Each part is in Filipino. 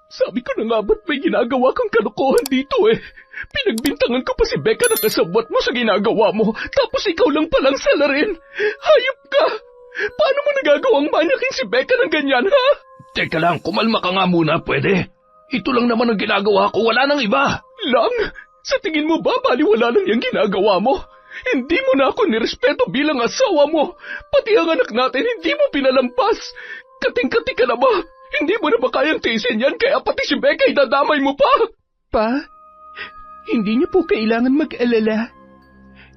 Sabi ko na nga ba't may ginagawa kang kalokohan dito eh. Pinagbintangan ko pa si Becca na kasabwat mo sa ginagawa mo, tapos ikaw lang palang salarin. Hayop ka! Paano mo nagagawang manyakin si Becca ng ganyan, ha? Teka lang, kumalma ka nga muna, pwede? Ito lang naman ang ginagawa ko, wala nang iba. Lang? Sa tingin mo ba baliwala lang yung ginagawa mo? Hindi mo na ako nirespeto bilang asawa mo. Pati ang anak natin hindi mo pinalampas. Kating-kati ka na ba? Hindi mo na ba kayang tiisin yan kaya pati si Becca idadamay mo pa? Pa, hindi niyo po kailangan mag-alala.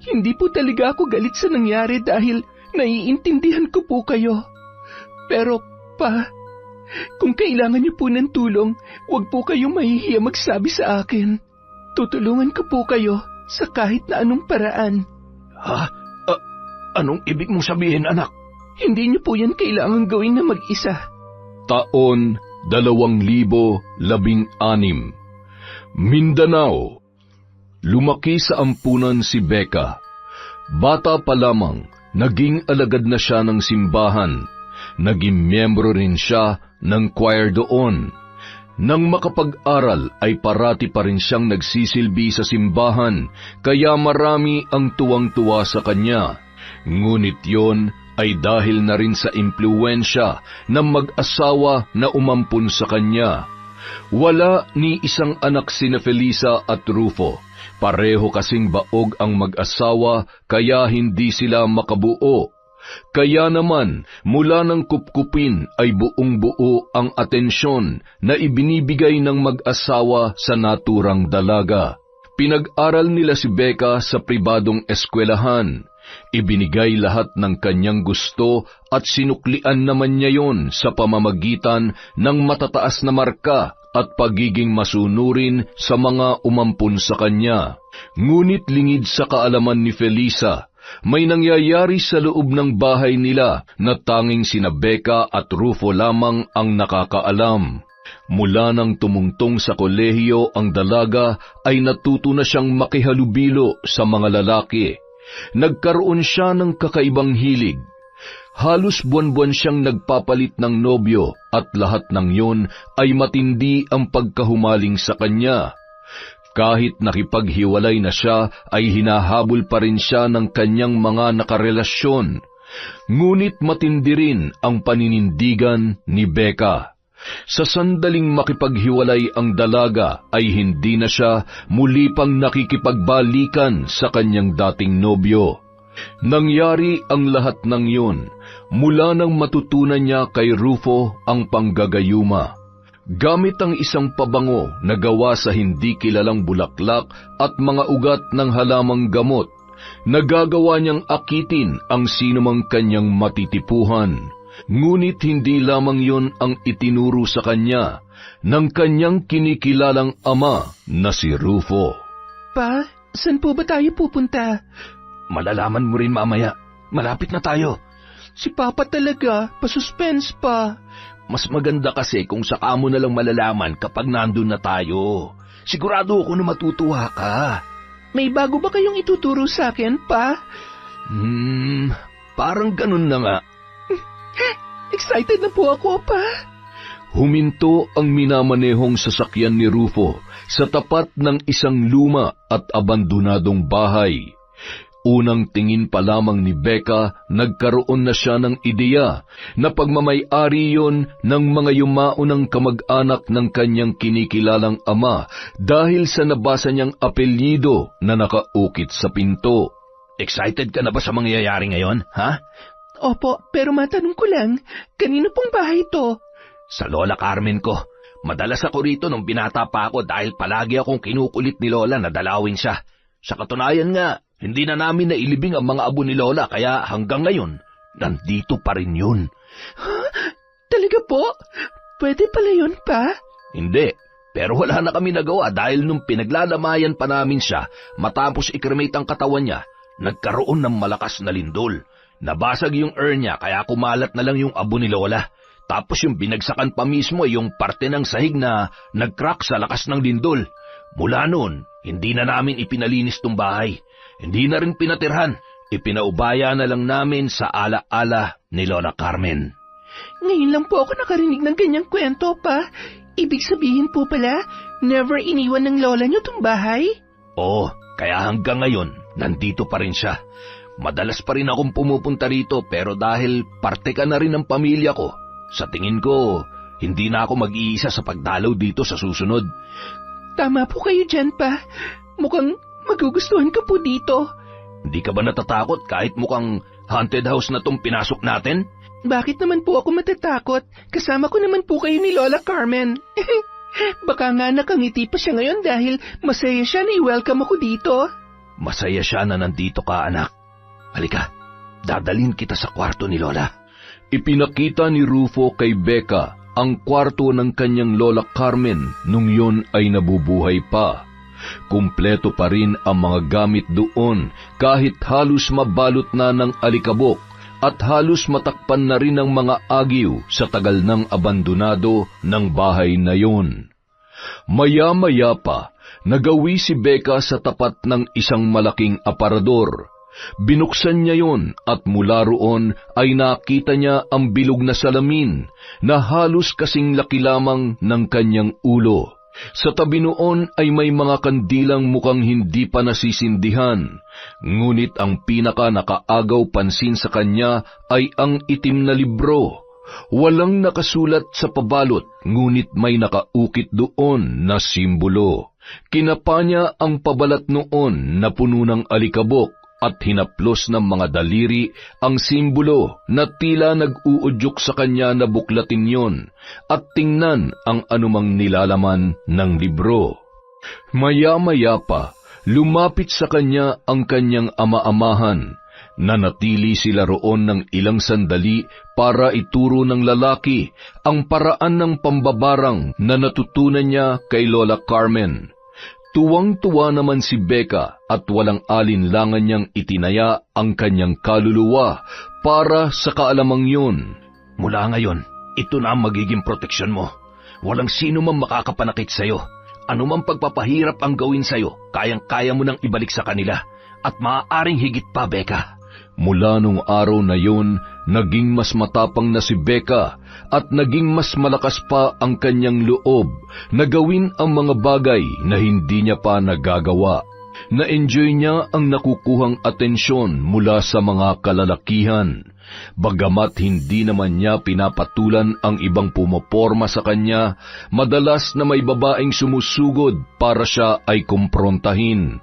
Hindi po talaga ako galit sa nangyari dahil naiintindihan ko po kayo. Pero, pa, kung kailangan niyo po ng tulong, huwag po kayong mahihiya magsabi sa akin. Tutulungan ko po kayo sa kahit na anong paraan. Ha? Anong ibig mong sabihin, anak? Hindi niyo po yan kailangan gawin na mag-isa. Taon 2016. Mindanao. Lumaki sa ampunan si Becca. Bata pa lamang, naging alagad na siya ng simbahan. Naging miyembro rin siya ng choir doon. Nang makapag-aral ay parati pa rin siyang nagsisilbi sa simbahan, kaya marami ang tuwang-tuwa sa kanya. Ngunit yon ay dahil na rin sa impluwensya ng mag-asawa na umampun sa kanya. Wala ni isang anak sina Felisa at Rufo. Pareho kasing baog ang mag-asawa kaya hindi sila makabuo. Kaya naman, mula ng kupkupin ay buong-buo ang atensyon na ibinibigay ng mag-asawa sa naturang dalaga. Pinag-aral nila si Becca sa pribadong eskwelahan. Ibinigay lahat ng kanyang gusto at sinuklian naman niya yon sa pamamagitan ng matataas na marka at pagiging masunurin sa mga umampun sa kanya. Ngunit lingid sa kaalaman ni Felisa, may nangyayari sa loob ng bahay nila na tanging sina Becca at Rufo lamang ang nakakaalam. Mula nang tumungtong sa kolehiyo ang dalaga ay natuto na siyang makihalubilo sa mga lalaki. Nagkaroon siya ng kakaibang hilig. Halos buwan-buwan siyang nagpapalit ng nobyo at lahat ng yun ay matindi ang pagkahumaling sa kanya. Kahit nakipaghiwalay na siya ay hinahabol pa rin siya ng kanyang mga nakarelasyon. Ngunit matindi rin ang paninindigan ni Becca. Sa sandaling makipaghiwalay ang dalaga ay hindi na siya muli pang nakikipagbalikan sa kanyang dating nobyo. Nangyari ang lahat ng yun mula nang matutunan niya kay Rufo ang panggagayuma. Gamit ang isang pabango na gawa sa hindi kilalang bulaklak at mga ugat ng halamang gamot, nagagawa niyang akitin ang sinumang kanyang matitipuhan. Ngunit hindi lamang yon ang itinuro sa kanya ng kanyang kinikilalang ama na si Rufo. Pa, saan po ba tayo pupunta? Malalaman mo rin mamaya. Malapit na tayo. Si Papa talaga, pasuspense pa. Mas maganda kasi kung saka mo na lang malalaman kapag nandun na tayo. Sigurado ako na matutuwa ka. May bago ba kayong ituturo sa akin, Pa? Parang ganun na nga. Excited na po ako, Pa. Huminto ang minamanehong sasakyan ni Rufo sa tapat ng isang luma at abandonadong bahay. Unang tingin pa lamang ni Becca, nagkaroon na siya ng ideya na pagmamay-ari yon ng mga yumaunang kamag-anak ng kanyang kinikilalang ama dahil sa nabasa niyang apelyido na nakaukit sa pinto. Excited ka na ba sa mangyayari ngayon, ha? Opo, pero matanong ko lang, kanino pong bahay ito? Sa Lola Carmen ko. Madalas ako rito nung binata pa ako dahil palagi akong kinukulit ni Lola na dalawin siya. Sa katunayan nga, hindi na namin nailibing ang mga abo ni Lola kaya hanggang ngayon, nandito pa rin yun. Ha? Talaga po? Pwede pala yun, Pa? Hindi, pero wala na kami nagawa dahil nung pinaglalamayan pa namin siya matapos i-cremate ang katawan niya, nagkaroon ng malakas na lindol. Nabasag yung urn niya kaya kumalat na lang yung abo ni Lola. Tapos yung binagsakan pa mismo ay yung parte ng sahig na nag-crack sa lakas ng lindol. Mula noon, hindi na namin ipinalinis tong bahay. Hindi na rin pinatirhan. Ipinaubaya na lang namin sa ala-ala ni Lola Carmen. Ngayon lang po ako nakarinig ng ganyang kwento, Pa. Ibig sabihin po pala, never iniwan ng lola niyo tong bahay? Oo, kaya hanggang ngayon, nandito pa rin siya. Madalas pa rin akong pumupunta rito pero dahil parte ka na rin ng pamilya ko, sa tingin ko, hindi na ako mag-iisa sa pagdalaw dito sa susunod. Tama po kayo dyan pa. Mukhang magugustuhan ka po dito. Hindi ka ba natatakot kahit mukhang haunted house na tong pinasok natin? Bakit naman po ako matatakot? Kasama ko naman po kayo ni Lola Carmen. Baka nga nakangiti pa siya ngayon dahil masaya siya na i-welcome ako dito. Masaya siya na nandito ka, anak. Halika, dadalhin kita sa kwarto ni Lola. Ipinakita ni Rufo kay Becca ang kwarto ng kanyang Lola Carmen nung yun ay nabubuhay pa. Kumpleto pa rin ang mga gamit doon kahit halos mabalot na ng alikabok at halos matakpan na rin ng mga agiw sa tagal ng abandonado ng bahay na yun. Maya-maya pa, nagawi si Becca sa tapat ng isang malaking aparador. Binuksan niya yon at mula roon ay nakita niya ang bilog na salamin na halos kasing laki lamang ng kanyang ulo. Sa tabi noon ay may mga kandilang mukhang hindi pa nasisindihan, ngunit ang pinaka nakaagaw pansin sa kanya ay ang itim na libro. Walang nakasulat sa pabalot, ngunit may nakaukit doon na simbolo. Kinapa niya ang pabalat noon na puno ng alikabok at hinaplos ng mga daliri ang simbolo na tila nag-uudyok sa kanya na buklatin yon at tingnan ang anumang nilalaman ng libro. Maya-maya pa, lumapit sa kanya ang kanyang ama-amahan. Nanatili sila roon ng ilang sandali para ituro ng lalaki ang paraan ng pambabarang na natutunan niya kay Lola Carmen. Tuwang-tuwa naman si Becca at walang alinlangan niyang itinaya ang kanyang kaluluwa para sa kaalamang yun. Mula ngayon, ito na ang magiging proteksyon mo. Walang sino man makakapanakit sa'yo. Ano man pagpapahirap ang gawin sa'yo, kayang-kaya mo nang ibalik sa kanila. At maaaring higit pa, Becca. Mula nung araw na yun, naging mas matapang na si Becca at naging mas malakas pa ang kanyang loob na gawin ang mga bagay na hindi niya pa nagagawa. Na-enjoy niya ang nakukuhang atensyon mula sa mga kalalakihan. Bagamat hindi naman niya pinapatulan ang ibang pumoporma sa kanya, madalas na may babaeng sumusugod para siya ay kumprontahin.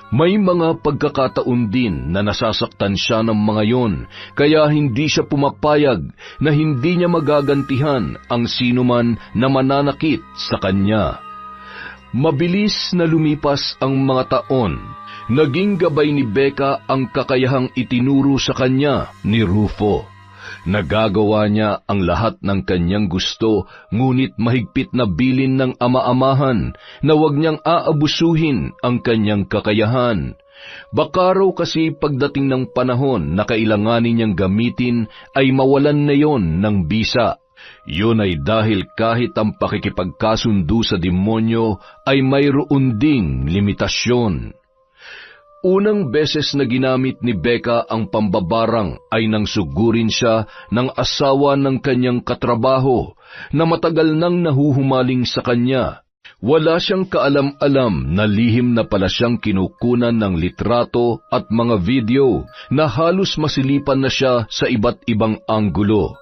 May mga pagkakataon din na nasasaktan siya ng mga yon, kaya hindi siya pumapayag na hindi niya magagantihan ang sinuman na mananakit sa kanya. Mabilis na lumipas ang mga taon. Naging gabay ni Becca ang kakayahang itinuro sa kanya ni Rufo. Nagagawa niya ang lahat ng kanyang gusto, ngunit mahigpit na bilin ng ama-amahan na huwag niyang aabusuhin ang kanyang kakayahan. Baka raw kasi pagdating ng panahon na kailanganin niyang gamitin ay mawalan na yon ng bisa. Yun ay dahil kahit ang pakikipagkasundo sa demonyo ay mayroon ding limitasyon. Unang beses na ginamit ni Becca ang pambabarang ay nang sugurin siya ng asawa ng kanyang katrabaho na matagal nang nahuhumaling sa kanya. Wala siyang kaalam-alam na lihim na pala siyang kinukunan ng litrato at mga video na halos masilipan na siya sa iba't ibang anggulo.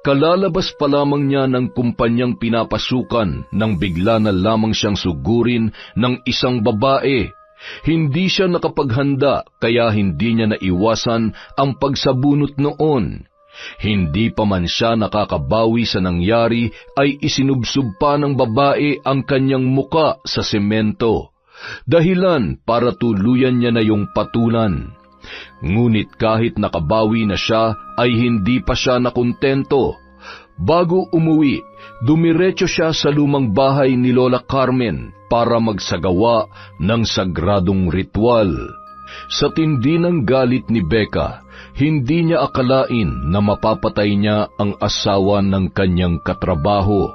Kalalabas pa lamang niya ng kumpanyang pinapasukan nang bigla na lamang siyang sugurin ng isang babae. Hindi siya nakapaghanda kaya hindi niya naiwasan ang pagsabunot noon. Hindi pa man siya nakakabawi sa nangyari ay isinubsob pa ng babae ang kanyang muka sa semento. Dahilan para tuluyan niya na yung patulan. Ngunit kahit nakabawi na siya ay hindi pa siya nakontento. Bago umuwi, dumiretso siya sa lumang bahay ni Lola Carmen para magsagawa ng sagradong ritual. Sa tindi ng galit ni Becca, hindi niya akalain na mapapatay niya ang asawa ng kanyang katrabaho.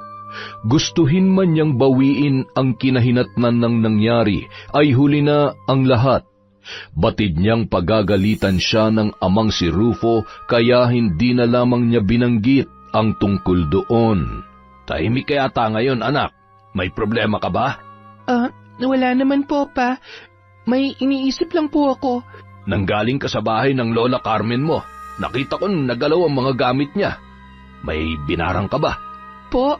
Gustuhin man niyang bawiin ang kinahinatnan ng nangyari, ay huli na ang lahat. Batid niyang pagagalitan siya ng amang si Rufo, kaya hindi na lamang niya binanggit ang tungkol doon. Tahimik ka yata ngayon, anak. May problema ka ba? Wala naman po, Pa. May iniisip lang po ako. Nanggaling ka sa bahay ng Lola Carmen mo. Nakita ko nagalaw ang mga gamit niya. May binarang ka ba? Po?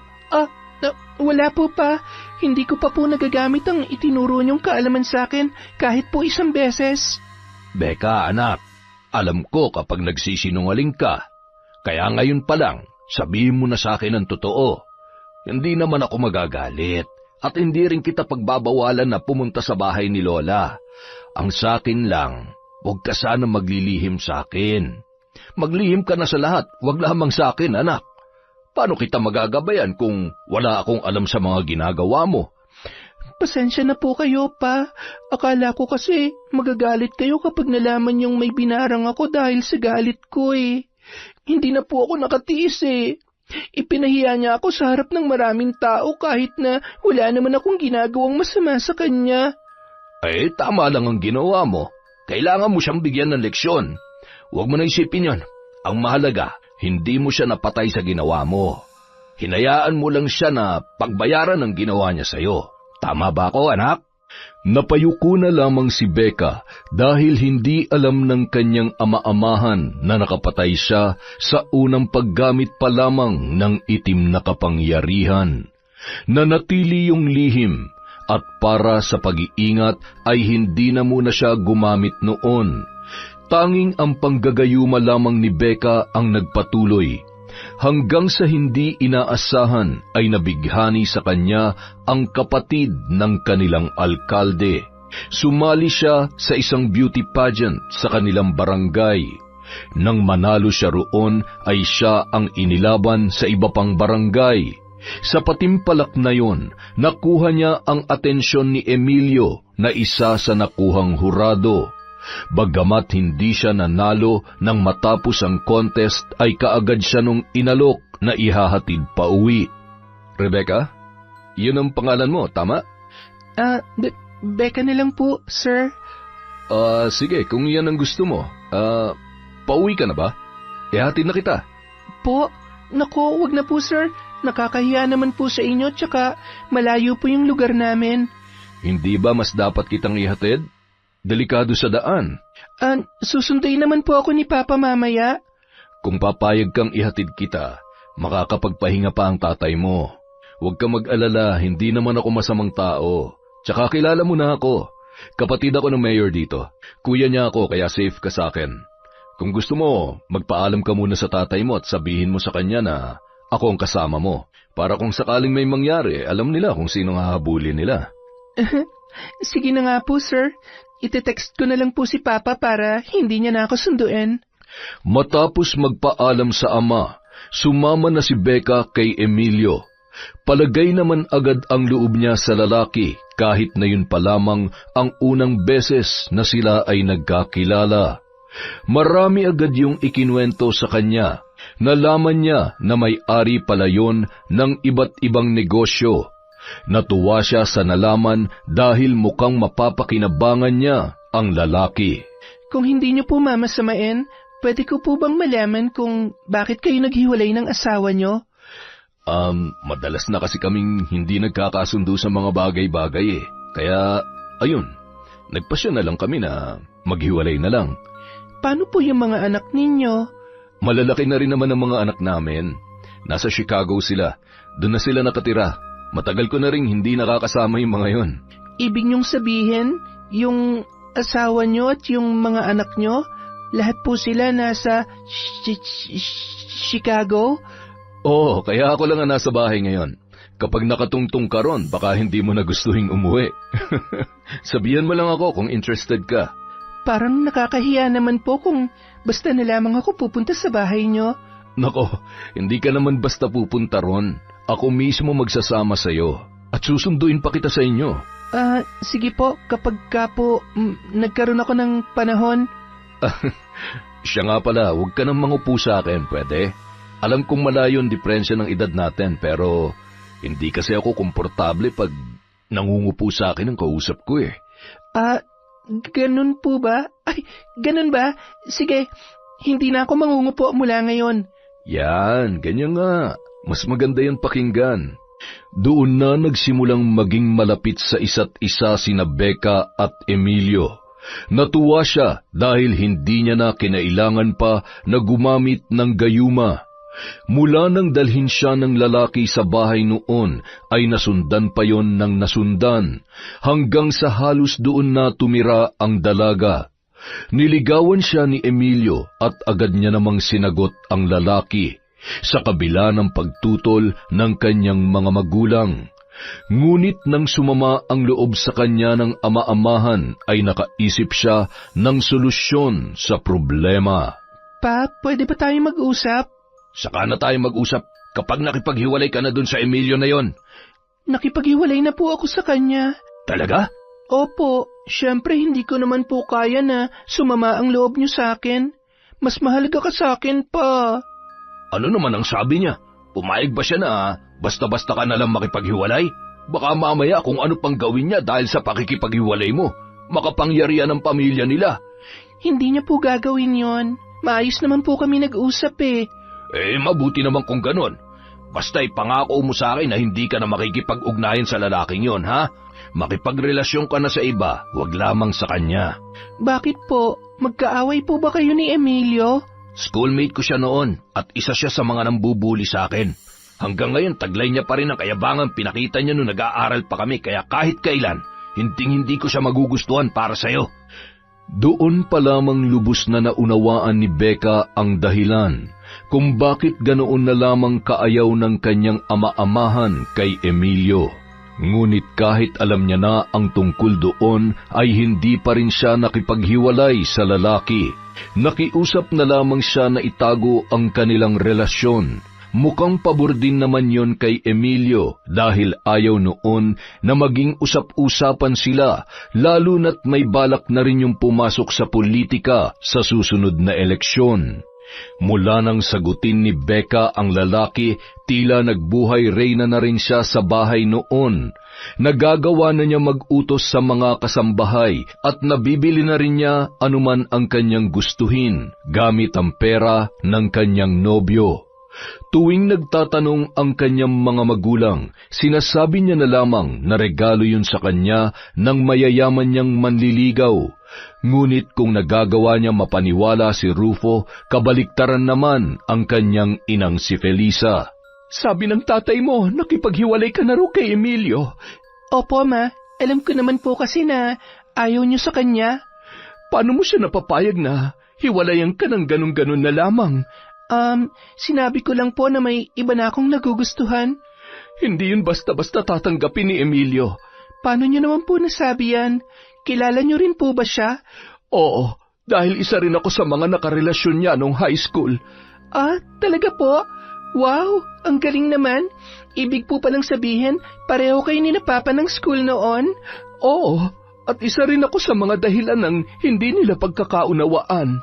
Wala po, Pa. Hindi ko pa po nagagamit ang itinuro niyong kaalaman sa akin kahit po isang beses. Becca, anak, alam ko kapag nagsisinungaling ka. Kaya ngayon pa lang, sabihin mo na sa akin ang totoo. Hindi naman ako magagalit at hindi rin kita pagbabawalan na pumunta sa bahay ni Lola. Ang sa akin lang, huwag ka sana maglilihim sa akin. Maglihim ka na sa lahat, huwag lamang sa akin, anak. Paano kita magagabayan kung wala akong alam sa mga ginagawa mo? Pasensya na po kayo, Pa. Akala ko kasi magagalit kayo kapag nalaman niyong may binarang ako dahil sa galit ko eh. Hindi na po ako nakatiis eh. Ipinahiya niya ako sa harap ng maraming tao kahit na wala naman akong ginagawang masama sa kanya. Eh, tama lang ang ginawa mo. Kailangan mo siyang bigyan ng leksyon. Huwag mo na isipin yon. Ang mahalaga, hindi mo siya napatay sa ginawa mo. Hinayaan mo lang siya na pagbayaran ang ginawa niya sa'yo. Tama ba ako, anak? Napayuko na lamang si Becca dahil hindi alam ng kanyang ama-amahan na nakapatay siya sa unang paggamit pa lamang ng itim na kapangyarihan. Nanatili yung lihim at para sa pag-iingat ay hindi na muna siya gumamit noon. Tanging ang panggagayuma lamang ni Becca ang nagpatuloy. Hanggang sa hindi inaasahan ay nabighani sa kanya ang kapatid ng kanilang alkalde. Sumali siya sa isang beauty pageant sa kanilang barangay. Nang manalo siya roon ay siya ang inilaban sa iba pang barangay. Sa patimpalak na yon, nakuha niya ang atensyon ni Emilio na isa sa nakuhang hurado. Bagamat hindi siya nanalo nang matapos ang contest ay kaagad siya nung inalok na ihahatid pa uwi. Rebecca, yun ang pangalan mo, tama? Becca na lang po, sir. Sige, kung yan ang gusto mo. Pauwi ka na ba? Ihatid na kita. Po, naku, wag na po, sir. Nakakahiya naman po sa inyo, tsaka malayo po yung lugar namin. Hindi ba mas dapat kitang ihatid? Delikado sa daan. Susunduin naman po ako ni Papa mamaya. Kung papayag kang ihatid kita, makakapagpahinga pa ang tatay mo. Huwag ka mag-alala, hindi naman ako masamang tao. Tsaka kilala mo na ako. Kapatid ako ng mayor dito. Kuya niya ako kaya safe ka sa akin. Kung gusto mo, magpaalam ka muna sa tatay mo at sabihin mo sa kanya na ako ang kasama mo. Para kung sakaling may mangyari, alam nila kung sino hahabulin nila. Sige na nga po, sir. Ite-text ko na lang po si Papa para hindi niya na ako sunduin. Matapos magpaalam sa ama, sumama na si Becca kay Emilio. Palagay naman agad ang loob niya sa lalaki kahit na yun pa lamang ang unang beses na sila ay nagkakilala. Marami agad yung ikinuwento sa kanya. Nalaman niya na may-ari pala yun ng iba't ibang negosyo. Natuwa siya sa nalaman dahil mukhang mapapakinabangan niya ang lalaki. Kung hindi niyo po mamasamain, pwede ko po bang malaman kung bakit kayo naghiwalay ng asawa niyo? Madalas na kasi kaming hindi nagkakasundo sa mga bagay-bagay eh. Kaya, ayun, nagpasya na lang kami na maghiwalay na lang. Paano po yung mga anak ninyo? Malalaki na rin naman ang mga anak namin. Nasa Chicago sila. Doon na sila nakatira. Matagal ko na rin hindi nakakasama yung mga yon. Ibig niyong sabihin, yung asawa niyo at yung mga anak niyo, lahat po sila nasa Chicago? Oo, kaya ako lang ang nasa bahay ngayon. Kapag nakatungtong ka ron, baka hindi mo na gustuhin umuwi. Sabihan mo lang ako kung interested ka. Parang nakakahiya naman po kung basta na lamang ako pupunta sa bahay niyo. Nako, hindi ka naman basta pupunta ron. Ako mismo magsasama sa'yo at susunduin pa kita sa inyo. Sige po, kapag ka po nagkaroon ako ng panahon. Siya nga pala, huwag ka nang mangupo sa akin, pwede? Alam kong malayo ang diferensya ng edad natin, pero hindi kasi ako komportable pag nangungupo sa akin ang kausap ko eh. Ganun po ba? Ay, ganun ba? Sige, hindi na ako mangungupo mula ngayon. Yan, ganyan nga. Mas maganda yan pakinggan. Doon na nagsimulang maging malapit sa isa't isa sina Becca at Emilio. Natuwa siya dahil hindi niya na kinailangan pa na gumamit ng gayuma. Mula nang dalhin siya ng lalaki sa bahay noon ay nasundan pa yon ng nasundan hanggang sa halos doon na tumira ang dalaga. Niligawan siya ni Emilio at agad niya namang sinagot ang lalaki sa kabila ng pagtutol ng kanyang mga magulang. Ngunit nang sumama ang loob sa kanya ng ama-amahan ay nakaisip siya ng solusyon sa problema. Pa, pwede ba tayo mag-usap? Saka na tayo mag-usap kapag nakipaghiwalay ka na dun sa Emilio na yon. Nakipaghiwalay na po ako sa kanya. Talaga? Opo, syempre hindi ko naman po kaya na sumama ang loob niyo sa akin. Mas mahalaga ka sa akin pa. Ano naman ang sabi niya? Pumayag ba siya na basta-basta ka nalang makipaghiwalay? Baka mamaya kung ano pang gawin niya dahil sa pakikipaghiwalay mo, makapangyarihan ang pamilya nila. Hindi niya po gagawin yon. Maayos naman po kami nag-usap eh. Mabuti naman kung ganon. Basta ipangako mo sa akin na hindi ka na makikipag-ugnayan sa lalaking yon, ha? Makipagrelasyon ka na sa iba, wag lamang sa kanya. Bakit po? Magkaaway po ba kayo ni Emilio? Schoolmate ko siya noon at isa siya sa mga nambubuli sa akin. Hanggang ngayon, taglay niya pa rin ang kayabangan pinakita niya nung nag-aaral pa kami kaya kahit kailan, hindi ko siya magugustuhan para sa'yo. Doon pa lamang lubos na naunawaan ni Becca ang dahilan kung bakit ganoon na lamang kaayaw ng kanyang ama-amahan kay Emilio. Ngunit kahit alam niya na ang tungkol doon ay hindi pa rin siya nakipaghiwalay sa lalaki. Nakiusap na lamang siya na itago ang kanilang relasyon. Mukhang pabor din naman yon kay Emilio dahil ayaw noon na maging usap-usapan sila, lalo na't may balak na rin yung pumasok sa politika sa susunod na eleksyon. Mula nang sagutin ni Becca ang lalaki, tila nagbuhay reyna na rin siya sa bahay noon. Nagagawa na niya mag-utos sa mga kasambahay at nabibili na rin niya anuman ang kanyang gustuhin gamit ang pera ng kanyang nobyo. Tuwing nagtatanong ang kanyang mga magulang, sinasabi niya na lamang na regalo yun sa kanya ng mayayaman niyang manliligaw. Ngunit kung nagagawa niya mapaniwala si Rufo, kabaliktaran naman ang kanyang inang si Felisa. Sabi ng tatay mo, nakipaghiwalay ka na raw kay Emilio. Opo, Ma. Alam ko naman po kasi na ayaw niyo sa kanya. Paano mo siya napapayag na hiwalayan ka ng ganun-ganun na lamang? Sinabi ko lang po na may iba na akong nagugustuhan. Hindi yun basta-basta tatanggapin ni Emilio. Paano niyo naman po nasabi yan? Kilala niyo rin po ba siya? Oo, dahil isa rin ako sa mga nakarelasyon niya nung high school. Talaga po? Wow, ang galing naman. Ibig po palang sabihin, pareho kayo ni na Papa ng school noon? Oo, at isa rin ako sa mga dahilan ng hindi nila pagkakaunawaan.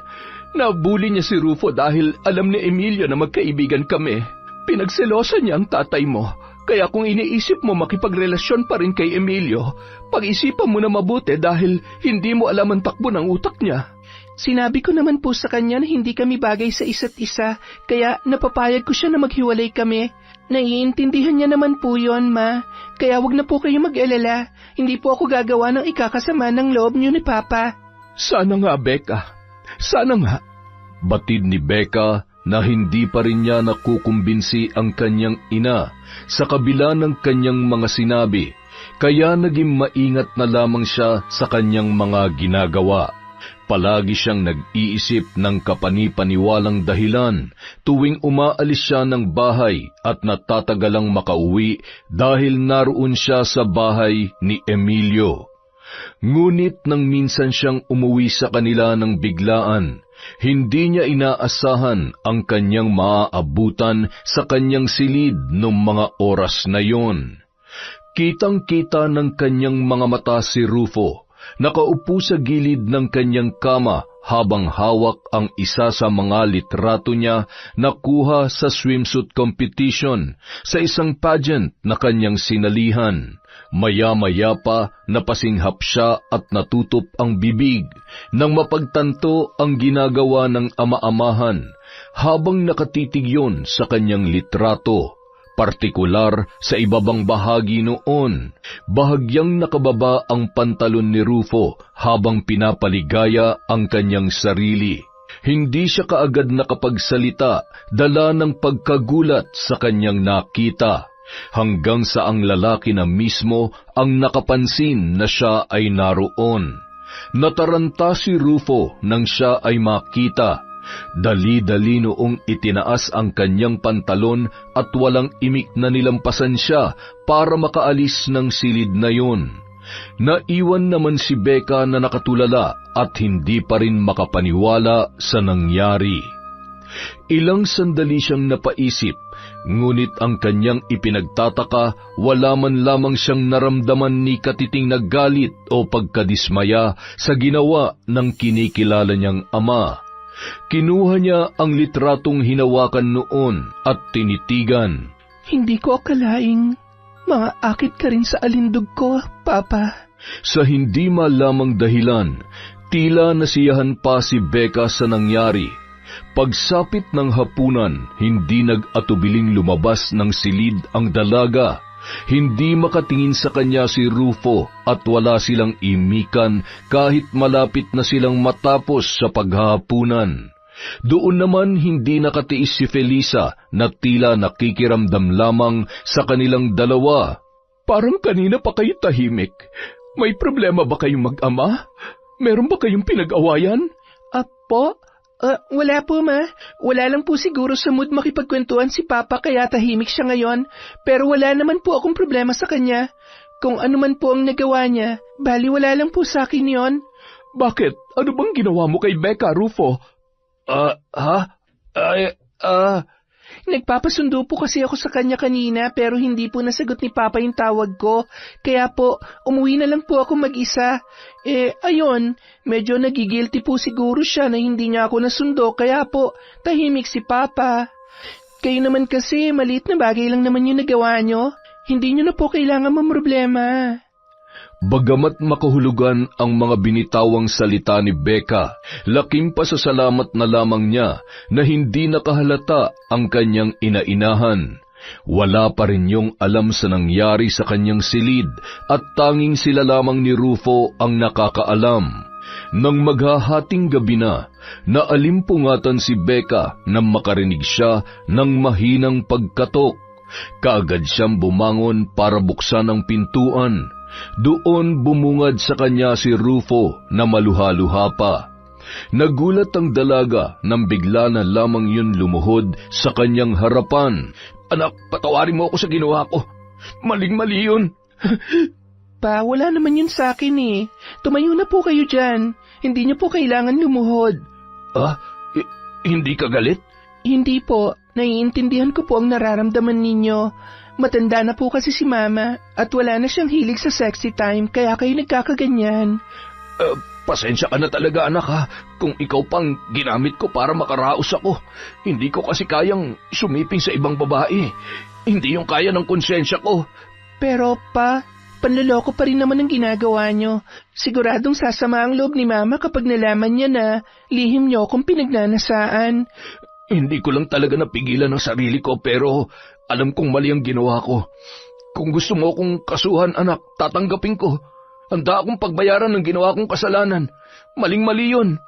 Nabuli niya si Rufo dahil alam ni Emilio na magkaibigan kami. Pinagselosa niya ang tatay mo. Kaya kung iniisip mo makipagrelasyon pa rin kay Emilio, pag-isipan mo na mabuti dahil hindi mo alam ang takbo ng utak niya. Sinabi ko naman po sa kanya na hindi kami bagay sa isa't isa, kaya napapayag ko siya na maghiwalay kami. Naiintindihan niya naman po yon, Ma. Kaya wag na po kayo mag-alala. Hindi po ako gagawa ng ikakasama ng loob niyo ni Papa. Sana nga, Becca. Sana nga. Batid ni Becca na hindi pa rin niya nakukumbinsi ang kanyang ina sa kabila ng kanyang mga sinabi, kaya naging maingat na lamang siya sa kanyang mga ginagawa. Palagi siyang nag-iisip ng kapani-paniwalang dahilan tuwing umaalis siya ng bahay at natatagalang makauwi dahil naroon siya sa bahay ni Emilio. Ngunit nang minsan siyang umuwi sa kanila ng biglaan, hindi niya inaasahan ang kanyang maaabutan sa kanyang silid noong mga oras na yon. Kitang-kita ng kanyang mga mata si Rufo, nakaupo sa gilid ng kanyang kama habang hawak ang isa sa mga litrato niya na kuha sa swimsuit competition sa isang pageant na kanyang sinalihan. Maya-maya pa napasinghap siya at natutop ang bibig nang mapagtanto ang ginagawa ng ama-amahan habang nakatitig yon sa kanyang litrato. Partikular sa ibabang bahagi noon, bahagyang nakababa ang pantalon ni Rufo habang pinapaligaya ang kanyang sarili. Hindi siya kaagad nakapagsalita, dala ng pagkagulat sa kanyang nakita, hanggang sa ang lalaki na mismo ang nakapansin na siya ay naroon. Nataranta si Rufo nang siya ay makita. Dali-dali noong itinaas ang kanyang pantalon at walang imik na nilampasan siya para makaalis ng silid na yun. Naiwan naman si Becca na nakatulala at hindi pa rin makapaniwala sa nangyari. Ilang sandali siyang napaisip, ngunit ang kanyang ipinagtataka, wala man lamang siyang naramdaman ni katiting na galit o pagkadismaya sa ginawa ng kinikilala niyang ama. Kinuha niya ang litratong hinawakan noon at tinitigan. Hindi ko akalaing maaakit ka rin sa alindog ko, Papa. Sa hindi malamang dahilan, tila nasiyahan pa si Becca sa nangyari. Pagsapit ng hapunan, hindi nag-atubiling lumabas ng silid ang dalaga. Hindi makatingin sa kanya si Rufo at wala silang imikan kahit malapit na silang matapos sa paghahapunan. Doon naman hindi nakatiis si Felisa na tila nakikiramdam lamang sa kanilang dalawa. Parang kanina pa kayo tahimik. May problema ba kayong mag-ama? Meron ba kayong pinag-awayan? Apo? Wala po, Ma. Wala lang po siguro sa mood makipagkwentuhan si Papa kaya tahimik siya ngayon. Pero wala naman po akong problema sa kanya. Kung ano man po ang nagawa niya, bali wala lang po sa akin yon. Bakit? Ano bang ginawa mo kay Becca, Rufo? Nagpapasundo po kasi ako sa kanya kanina pero hindi po nasagot ni Papa yung tawag ko. Kaya po, umuwi na lang po ako mag-isa. Ayun, medyo nagigilty po siguro siya na hindi niya ako nasundo kaya po, tahimik si Papa. Kayo naman kasi, maliit na bagay lang naman yung nagawa nyo. Hindi nyo na po kailangan mamroblema. Bagamat makahulugan ang mga binitawang salita ni Becca, laking pasasalamat na lamang niya na hindi nakahalata ang kanyang inainahan. Wala pa rin yung alam sa nangyari sa kanyang silid at tanging sila lamang ni Rufo ang nakakaalam. Nang maghahating gabi na, naalimpungatan si Becca nang makarinig siya ng mahinang pagkatok. Kaagad siyang bumangon para buksan ang pintuan. Doon bumungad sa kanya si Rufo na maluha-luha pa. Nagulat ang dalaga nang bigla na lamang yun lumuhod sa kanyang harapan. Anak, patawarin mo ako sa ginawa ko. Maling-mali yun. Pa, wala naman yun sa akin eh. Tumayo na po kayo dyan. Hindi niyo po kailangan lumuhod. Hindi ka galit? Hindi po. Naiintindihan ko po ang nararamdaman ninyo. Matanda na po kasi si Mama at wala na siyang hilig sa sexy time kaya kayo nagkakaganyan. Pasensya ka na talaga, anak, ha. Kung ikaw pang ginamit ko para makaraos ako, hindi ko kasi kayang sumiping sa ibang babae. Hindi yung kaya ng konsensya ko. Pero pa, panloloko pa rin naman ang ginagawa nyo. Siguradong sasama ang loob ni Mama kapag nalaman niya na lihim nyo kung pinagnanasaan. Hindi ko lang talaga napigilan ang sarili ko pero alam kong mali ang ginawa ko. Kung gusto mo akong kasuhan, anak, tatanggapin ko. Handa akong pagbayaran ng ginawa kong kasalanan. Maling-mali yun.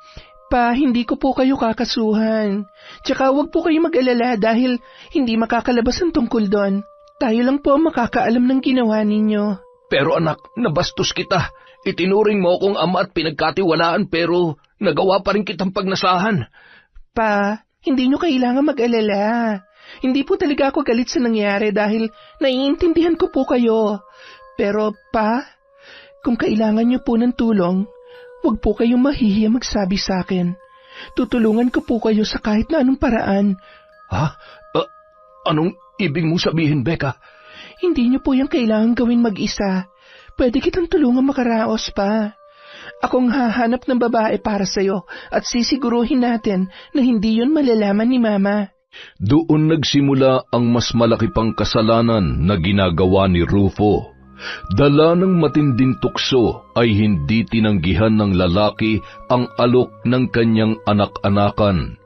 Pa, hindi ko po kayo kakasuhan. Tsaka huwag po kayo mag-alala dahil hindi makakalabas ang tungkol doon. Tayo lang po ang makakaalam ng ginawa ninyo. Pero anak, nabastos kita. Itinuring mo akong ama at pinagkatiwalaan pero nagawa pa rin kitang pagnasahan. Pa, hindi nyo kailangan mag-alala. Hindi po talaga ako galit sa nangyari dahil naiintindihan ko po kayo. Pero pa, kung kailangan nyo po ng tulong, huwag po kayong mahihiya magsabi sa akin. Tutulungan ko po kayo sa kahit na anong paraan. Ha? Anong ibig mong sabihin, Becca? Hindi nyo po yung kailangan gawin mag-isa. Pwede kitang tulungan makaraos pa. Akong hahanap ng babae para sa'yo at sisiguruhin natin na hindi yun malalaman ni Mama. Doon nagsimula ang mas malaki pang kasalanan na ginagawa ni Rufo. Dala ng matinding tukso ay hindi tinanggihan ng lalaki ang alok ng kanyang anak-anakan.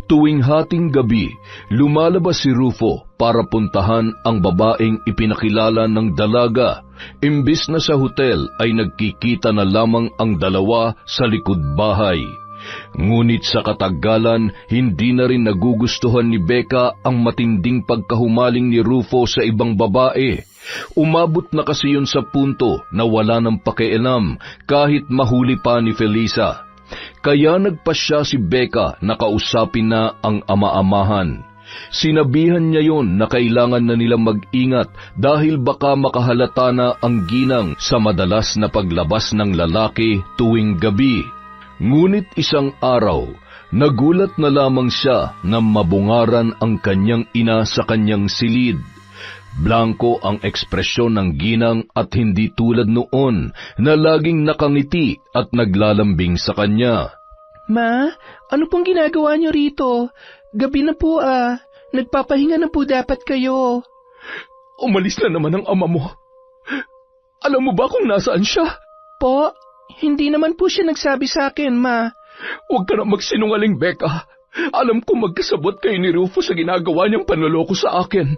Tuwing hating gabi, lumalabas si Rufo para puntahan ang babaeng ipinakilala ng dalaga. Imbis na sa hotel ay nagkikita na lamang ang dalawa sa likod bahay. Ngunit sa katagalan, hindi na rin nagugustuhan ni Becca ang matinding pagkahumaling ni Rufo sa ibang babae. Umabot na kasi yun sa punto na wala nang pakialam kahit mahuli pa ni Felisa. Kaya nagpasya si Becca na kausapin na ang ama-amahan. Sinabihan niya yon na kailangan na nilang mag-ingat dahil baka makahalata na ang ginang sa madalas na paglabas ng lalaki tuwing gabi. Ngunit isang araw, nagulat na lamang siya na mabungaran ang kanyang ina sa kanyang silid. Blanko ang ekspresyon ng ginang at hindi tulad noon na laging nakangiti at naglalambing sa kanya. Ma, ano pong ginagawa niyo rito? Gabi na po Nagpapahinga na po dapat kayo. Umalis na naman ang ama mo. Alam mo ba kung nasaan siya? Po, hindi naman po siya nagsabi sa akin, Ma. Huwag ka na magsinungaling, Becca. Alam ko magkasabot kayo ni Rufo sa ginagawa niyang panloloko sa akin.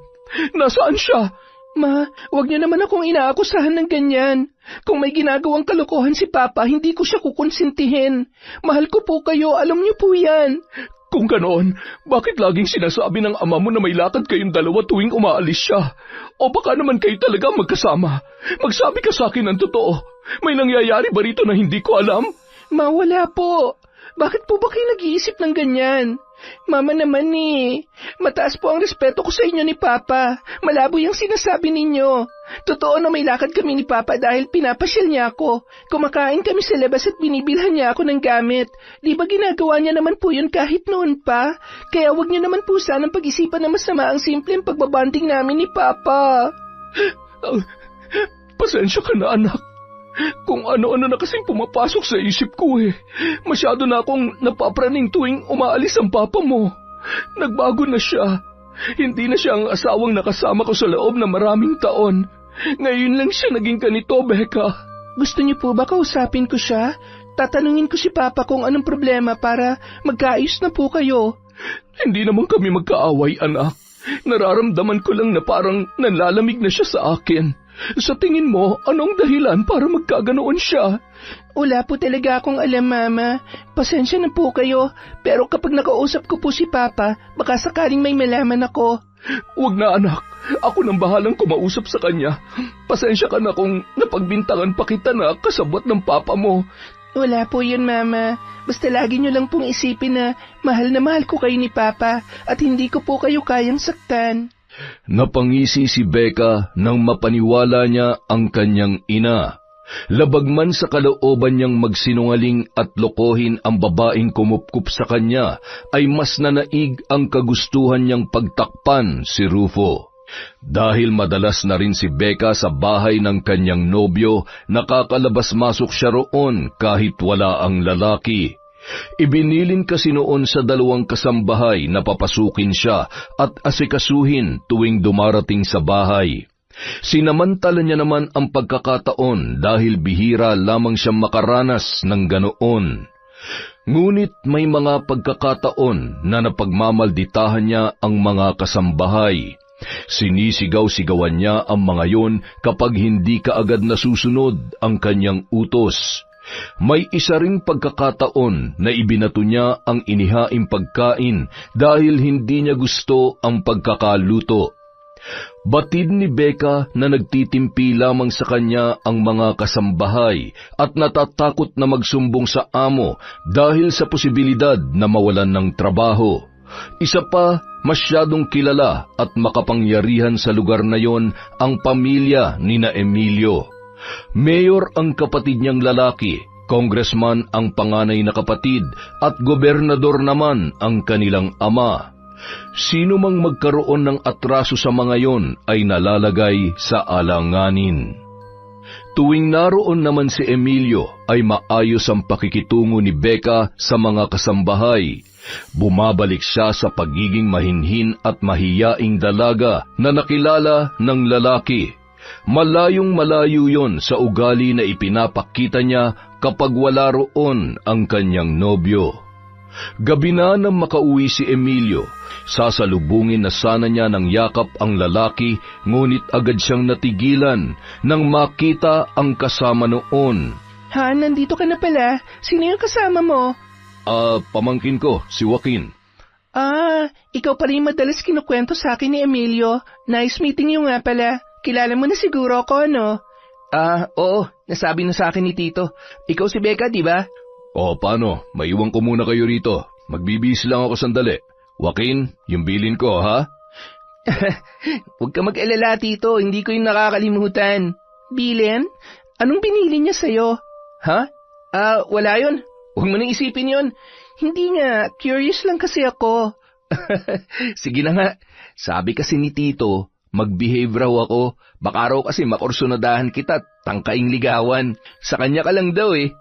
Nasaan siya? Ma, huwag niyo naman akong inaakusahan ng ganyan. Kung may ginagawang kalokohan si Papa, hindi ko siya kukonsintihin. Mahal ko po kayo, alam niyo po yan. Kung ganoon, bakit laging sinasabi ng ama mo na may lakad kayong dalawa tuwing umaalis siya? O baka naman kayo talaga magkasama? Magsabi ka sa akin ng totoo. May nangyayari ba rito na hindi ko alam? Ma, wala po. Bakit po ba kayo nag-iisip ng ganyan? Mama naman mataas po ang respeto ko sa inyo ni Papa. Malabo yung sinasabi ninyo. Totoo na may lakad kami ni Papa dahil pinapasyal niya ako. Kumakain kami sa labas at binibilhan niya ako ng gamit. Di ba ginagawa niya naman po yun kahit noon pa? Kaya wag niyo naman po sanang pag-isipan na masama ang simpleng pagbabanding namin ni Papa. Pasensya ka na, anak. Kung ano-ano na kasing pumapasok sa isip ko Masyado na akong napapraning tuwing umaalis ang papa mo. Nagbago na siya. Hindi na siya ang asawang nakasama ko sa loob ng maraming taon. Ngayon lang siya naging ganito, Becca. Gusto niyo po ba kausapin ko siya? Tatanungin ko si Papa kung anong problema para magkaayos na po kayo. Hindi naman kami magkaaway, anak. Nararamdaman ko lang na parang nanlalamig na siya sa akin. Sa tingin mo, anong dahilan para magkaganoon siya? Wala po talaga akong alam, Mama. Pasensya na po kayo, pero kapag nakausap ko po si Papa, baka sakaling may malaman ako. Huwag na, anak. Ako nang bahalang kumausap sa kanya. Pasensya ka na kung napagbintangan pa kita na kasabot ng papa mo. Wala po yun, Mama. Basta lagi niyo lang pong isipin na mahal ko kayo ni Papa at hindi ko po kayo kayang saktan. Napangisi si Becca nang mapaniwala niya ang kanyang ina. Labag man sa kalooban niyang magsinungaling at lokohin ang babaeng kumupkup sa kanya, ay mas nanaig ang kagustuhan niyang pagtakpan si Rufo. Dahil madalas na rin si Becca sa bahay ng kanyang nobyo, nakakalabas-masok siya roon kahit wala ang lalaki. Ibinilin kasi noon sa dalawang kasambahay na papasukin siya at asikasuhin tuwing dumarating sa bahay. Sinamantala niya naman ang pagkakataon dahil bihira lamang siyang makaranas ng ganoon. Ngunit may mga pagkakataon na napagmamalditahan niya ang mga kasambahay. Sinisigaw-sigawan niya ang mga yon kapag hindi kaagad nasusunod ang kanyang utos. May isa ring pagkakataon na ibinato niya ang inihaing pagkain dahil hindi niya gusto ang pagkakaluto. Batid ni Becca na nagtitimpi lamang sa kanya ang mga kasambahay at natatakot na magsumbong sa amo dahil sa posibilidad na mawalan ng trabaho. Isa pa, masyadong kilala at makapangyarihan sa lugar na yon ang pamilya ni na Emilio. Mayor ang kapatid niyang lalaki, congressman ang panganay na kapatid, at gobernador naman ang kanilang ama. Sino mang magkaroon ng atraso sa mga yon ay nalalagay sa alanganin. Tuwing naroon naman si Emilio ay maayos ang pakikitungo ni Becca sa mga kasambahay. Bumabalik siya sa pagiging mahinhin at mahiyaing dalaga na nakilala ng lalaki. Malayong malayo yon sa ugali na ipinapakita niya kapag wala roon ang kanyang nobyo. Gabi na nang makauwi si Emilio. Sasalubungin na sana niya ng yakap ang lalaki, ngunit agad siyang natigilan nang makita ang kasama noon. Han, nandito ka na pala. Sino yung kasama mo? Pamangkin ko, si Joaquin. Ikaw pa rin madalas kinukwento sa akin ni Emilio. Nice meeting you nga pala. Kilala mo na siguro ako, no? Oo. Nasabi na sa akin ni Tito. Ikaw si Becca, di ba? Paano? Maiwan ko muna kayo rito. Magbibihis lang ako sandali. Joaquin, yung bilin ko, ha? Huwag ka mag-alala, Tito. Hindi ko yung nakakalimutan. Bilin? Anong binili niya sa'yo? Ha? Wala yun. Huwag mo nang isipin yun. Hindi nga, curious lang kasi ako. Sige na nga. Sabi kasi ni Tito, mag-behave raw ako. Baka raw kasi makursunadahan kita, tangkaing ligawan. Sa kanya ka lang daw eh.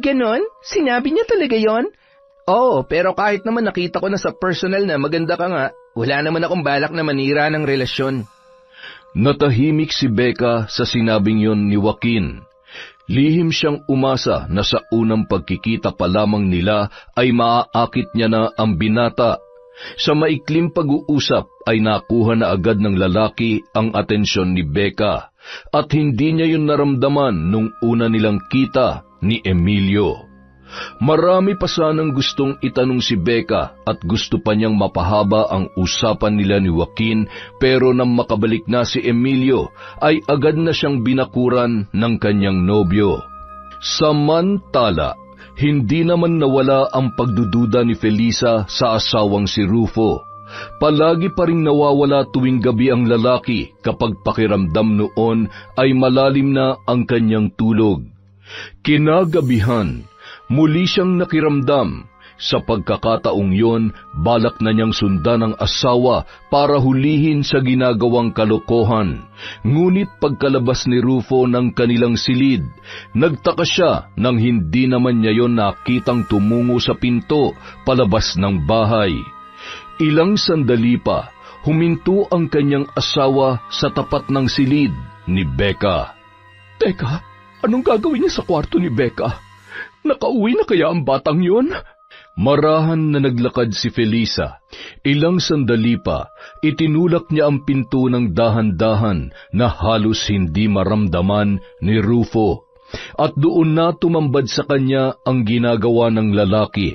Ganon? Sinabi niya talaga yon? Oo, pero kahit naman nakita ko na sa personal na maganda ka nga, wala naman akong balak na manira ng relasyon. Natahimik si Becca sa sinabing yon ni Joaquin. Lihim siyang umasa na sa unang pagkikita pa lamang nila ay maaakit niya na ang binata. Sa maikling pag-uusap ay nakuha na agad ng lalaki ang atensyon ni Becca at hindi niya yun naramdaman nung una nilang kita ni Emilio. Marami pa sanang gustong itanong si Becca at gusto pa niyang mapahaba ang usapan nila ni Joaquin, pero nang makabalik na si Emilio ay agad na siyang binakuran ng kanyang nobyo. Samantala, hindi naman nawala ang pagdududa ni Felisa sa asawang si Rufo. Palagi pa ring nawawala tuwing gabi ang lalaki kapag pakiramdam noon ay malalim na ang kanyang tulog. Kinagabihan, muli siyang nakiramdam. Sa pagkakataong yon, balak na niyang sundan ang asawa para hulihin sa ginagawang kalokohan. Ngunit pagkalabas ni Rufo ng kanilang silid, nagtaka siya nang hindi naman niya yon nakitang tumungo sa pinto palabas ng bahay. Ilang sandali pa, huminto ang kanyang asawa sa tapat ng silid ni Becca. Teka, anong gagawin niya sa kwarto ni Becca? Nakauwi na kaya ang batang yun? Marahan na naglakad si Felisa. Ilang sandali pa, itinulak niya ang pinto ng dahan-dahan na halos hindi maramdaman ni Rufo. At doon na tumambad sa kanya ang ginagawa ng lalaki.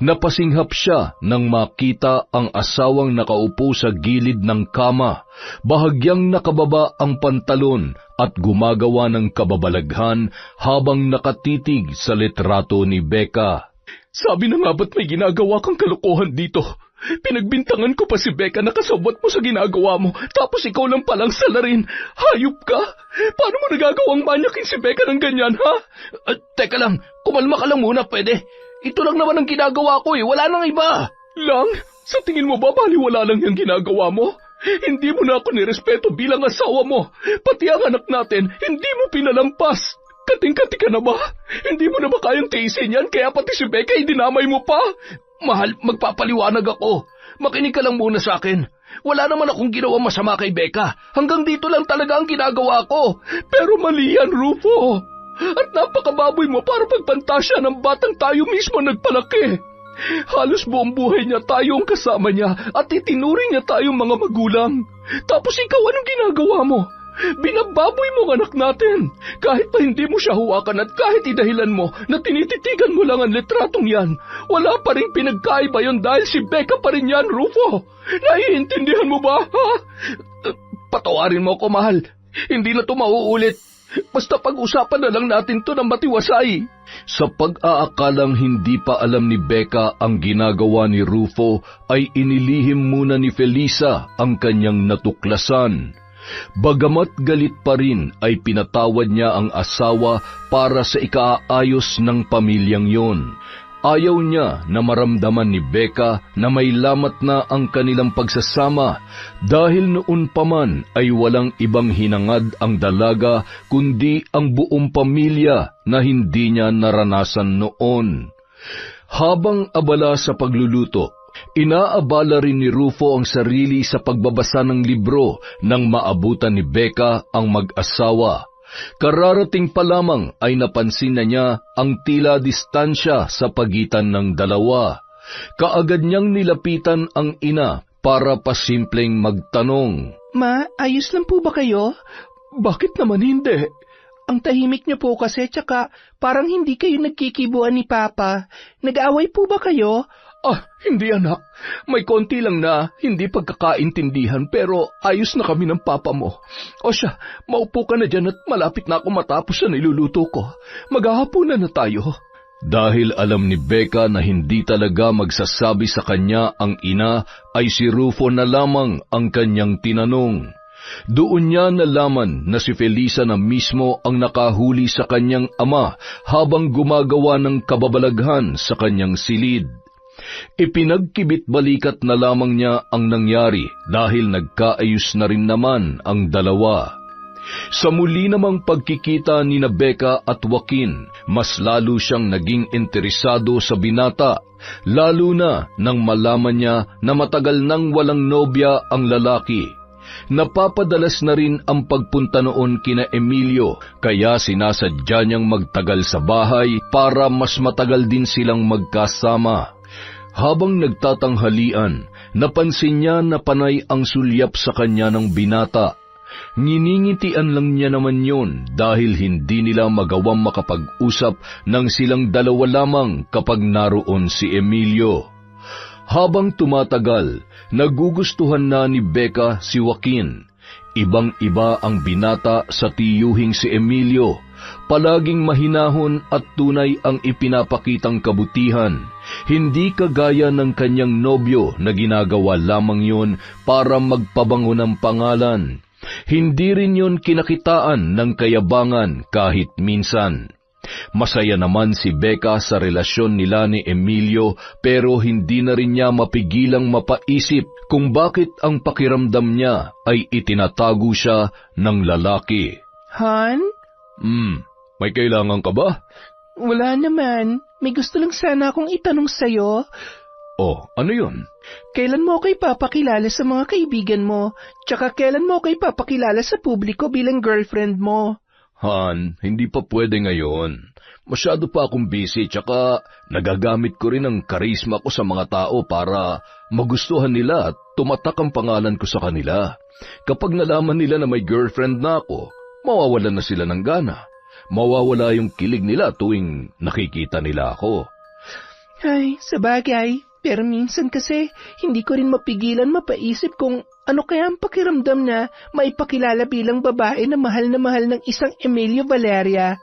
Napasinghap siya nang makita ang asawang nakaupo sa gilid ng kama, bahagyang nakababa ang pantalon at gumagawa ng kababalaghan habang nakatitig sa litrato ni Becca. Sabi na nga ba't may ginagawa kang kalokohan dito? Pinagbintangan ko pa si Becca na kasabwat mo sa ginagawa mo, tapos ikaw lang palang salarin. Hayop ka! Paano mo nagagawang manyakin si Becca ng ganyan, ha? Teka lang, kumalma ka lang muna, pwede? Ito lang naman ang ginagawa ko wala nang iba. Lang? Sa tingin mo ba baliwala lang yung ginagawa mo? Hindi mo na ako nirespeto bilang asawa mo. Pati ang anak natin, hindi mo pinalampas. Kating-kati ka na ba? Hindi mo na ba kayang tiisin yan, kaya pati si Becca dinamay mo pa? Mahal, magpapaliwanag ako. Makinig ka lang muna sa akin. Wala naman akong ginawa masama kay Becca. Hanggang dito lang talaga ang ginagawa ko. Pero mali yan, Rufo. At napakababoy mo para pagpantasya ng batang tayo mismo nagpalaki. Halos buong buhay niya tayo ang kasama niya at itinuring niya tayong mga magulang. Tapos ikaw anong ginagawa mo? Binababoy mo ang anak natin. Kahit pa hindi mo siya huwakan at kahit idahilan mo na tinititigan mo lang ang litratong yan, wala pa rin pinagkaiba yon dahil si Becca pa rin yan, Rufo. Naiintindihan mo ba, ha? Patawarin mo ako, mahal. Hindi na ito mauulit. Basta pag-usapan na lang natin to ng matiwasay. Sa pag-aakalang hindi pa alam ni Becca ang ginagawa ni Rufo, ay inilihim muna ni Felisa ang kanyang natuklasan. Bagamat galit pa rin ay pinatawad niya ang asawa para sa ikaayos ng pamilyang yon. Ayaw niya na maramdaman ni Becca na may lamat na ang kanilang pagsasama dahil noon pa man ay walang ibang hinangad ang dalaga kundi ang buong pamilya na hindi niya naranasan noon. Habang abala sa pagluluto, inaabala rin ni Rufo ang sarili sa pagbabasa ng libro nang maabutan ni Becca ang mag-asawa. Kararating pa lamang ay napansin na niya ang tila distansya sa pagitan ng dalawa. Kaagad niyang nilapitan ang ina para pasimpleng magtanong. Ma, ayos lang po ba kayo? Bakit naman hindi? Ang tahimik niyo po kasi, tsaka parang hindi kayo nagkikibuan ni Papa. Nag-aaway po ba kayo? Hindi anak. May konti lang na hindi pagkakaintindihan pero ayos na kami ng papa mo. O siya, maupo ka na dyan at malapit na ako matapos sa niluluto ko. Maghahapunan na tayo. Dahil alam ni Becca na hindi talaga magsasabi sa kanya ang ina, ay si Rufo na lamang ang kanyang tinanong. Doon niya nalaman na si Felisa na mismo ang nakahuli sa kanyang ama habang gumagawa ng kababalaghan sa kanyang silid. Ipinagkibit-balikat na lamang niya ang nangyari dahil nagkaayos na rin naman ang dalawa. Sa muli namang pagkikita ni Becca at Joaquin, mas lalo siyang naging interesado sa binata, lalo na nang malaman niya na matagal nang walang nobya ang lalaki. Napapadalas na rin ang pagpunta noon kina Emilio, kaya sinasadya niyang magtagal sa bahay para mas matagal din silang magkasama. Habang nagtatanghalian, napansin niya na panay ang sulyap sa kanya ng binata. Nginingitian lang niya naman yun dahil hindi nila magawang makapag-usap nang silang dalawa lamang kapag naroon si Emilio. Habang tumatagal, nagugustuhan na ni Becca si Joaquin. Ibang-iba ang binata sa tiyuhing si Emilio. Palaging mahinahon at tunay ang ipinapakitang kabutihan. Hindi kagaya ng kanyang nobyo na ginagawa lamang yun para magpabango ng pangalan. Hindi rin yun kinakitaan ng kayabangan kahit minsan. Masaya naman si Becca sa relasyon nila ni Emilio pero hindi na rin niya mapigilang mapaisip kung bakit ang pakiramdam niya ay itinatago siya ng lalaki. Han? May kailangan ka ba? Wala naman. May gusto lang sana akong itanong sa'yo. Oh, ano yun? Kailan mo ako ipapakilala sa mga kaibigan mo? Tsaka kailan mo ako ipapakilala sa publiko bilang girlfriend mo? Han, hindi pa pwede ngayon. Masyado pa akong busy, tsaka nagagamit ko rin ang karisma ko sa mga tao para magustuhan nila at tumatak ang pangalan ko sa kanila. Kapag nalaman nila na may girlfriend na ako, mawawalan na sila ng gana. Mawawala yung kilig nila tuwing nakikita nila ako. Ay, sabagay. Pero minsan kasi, hindi ko rin mapigilan mapaisip kung ano kaya ang pakiramdam na maipakilala bilang babae na mahal ng isang Emilio Valeria.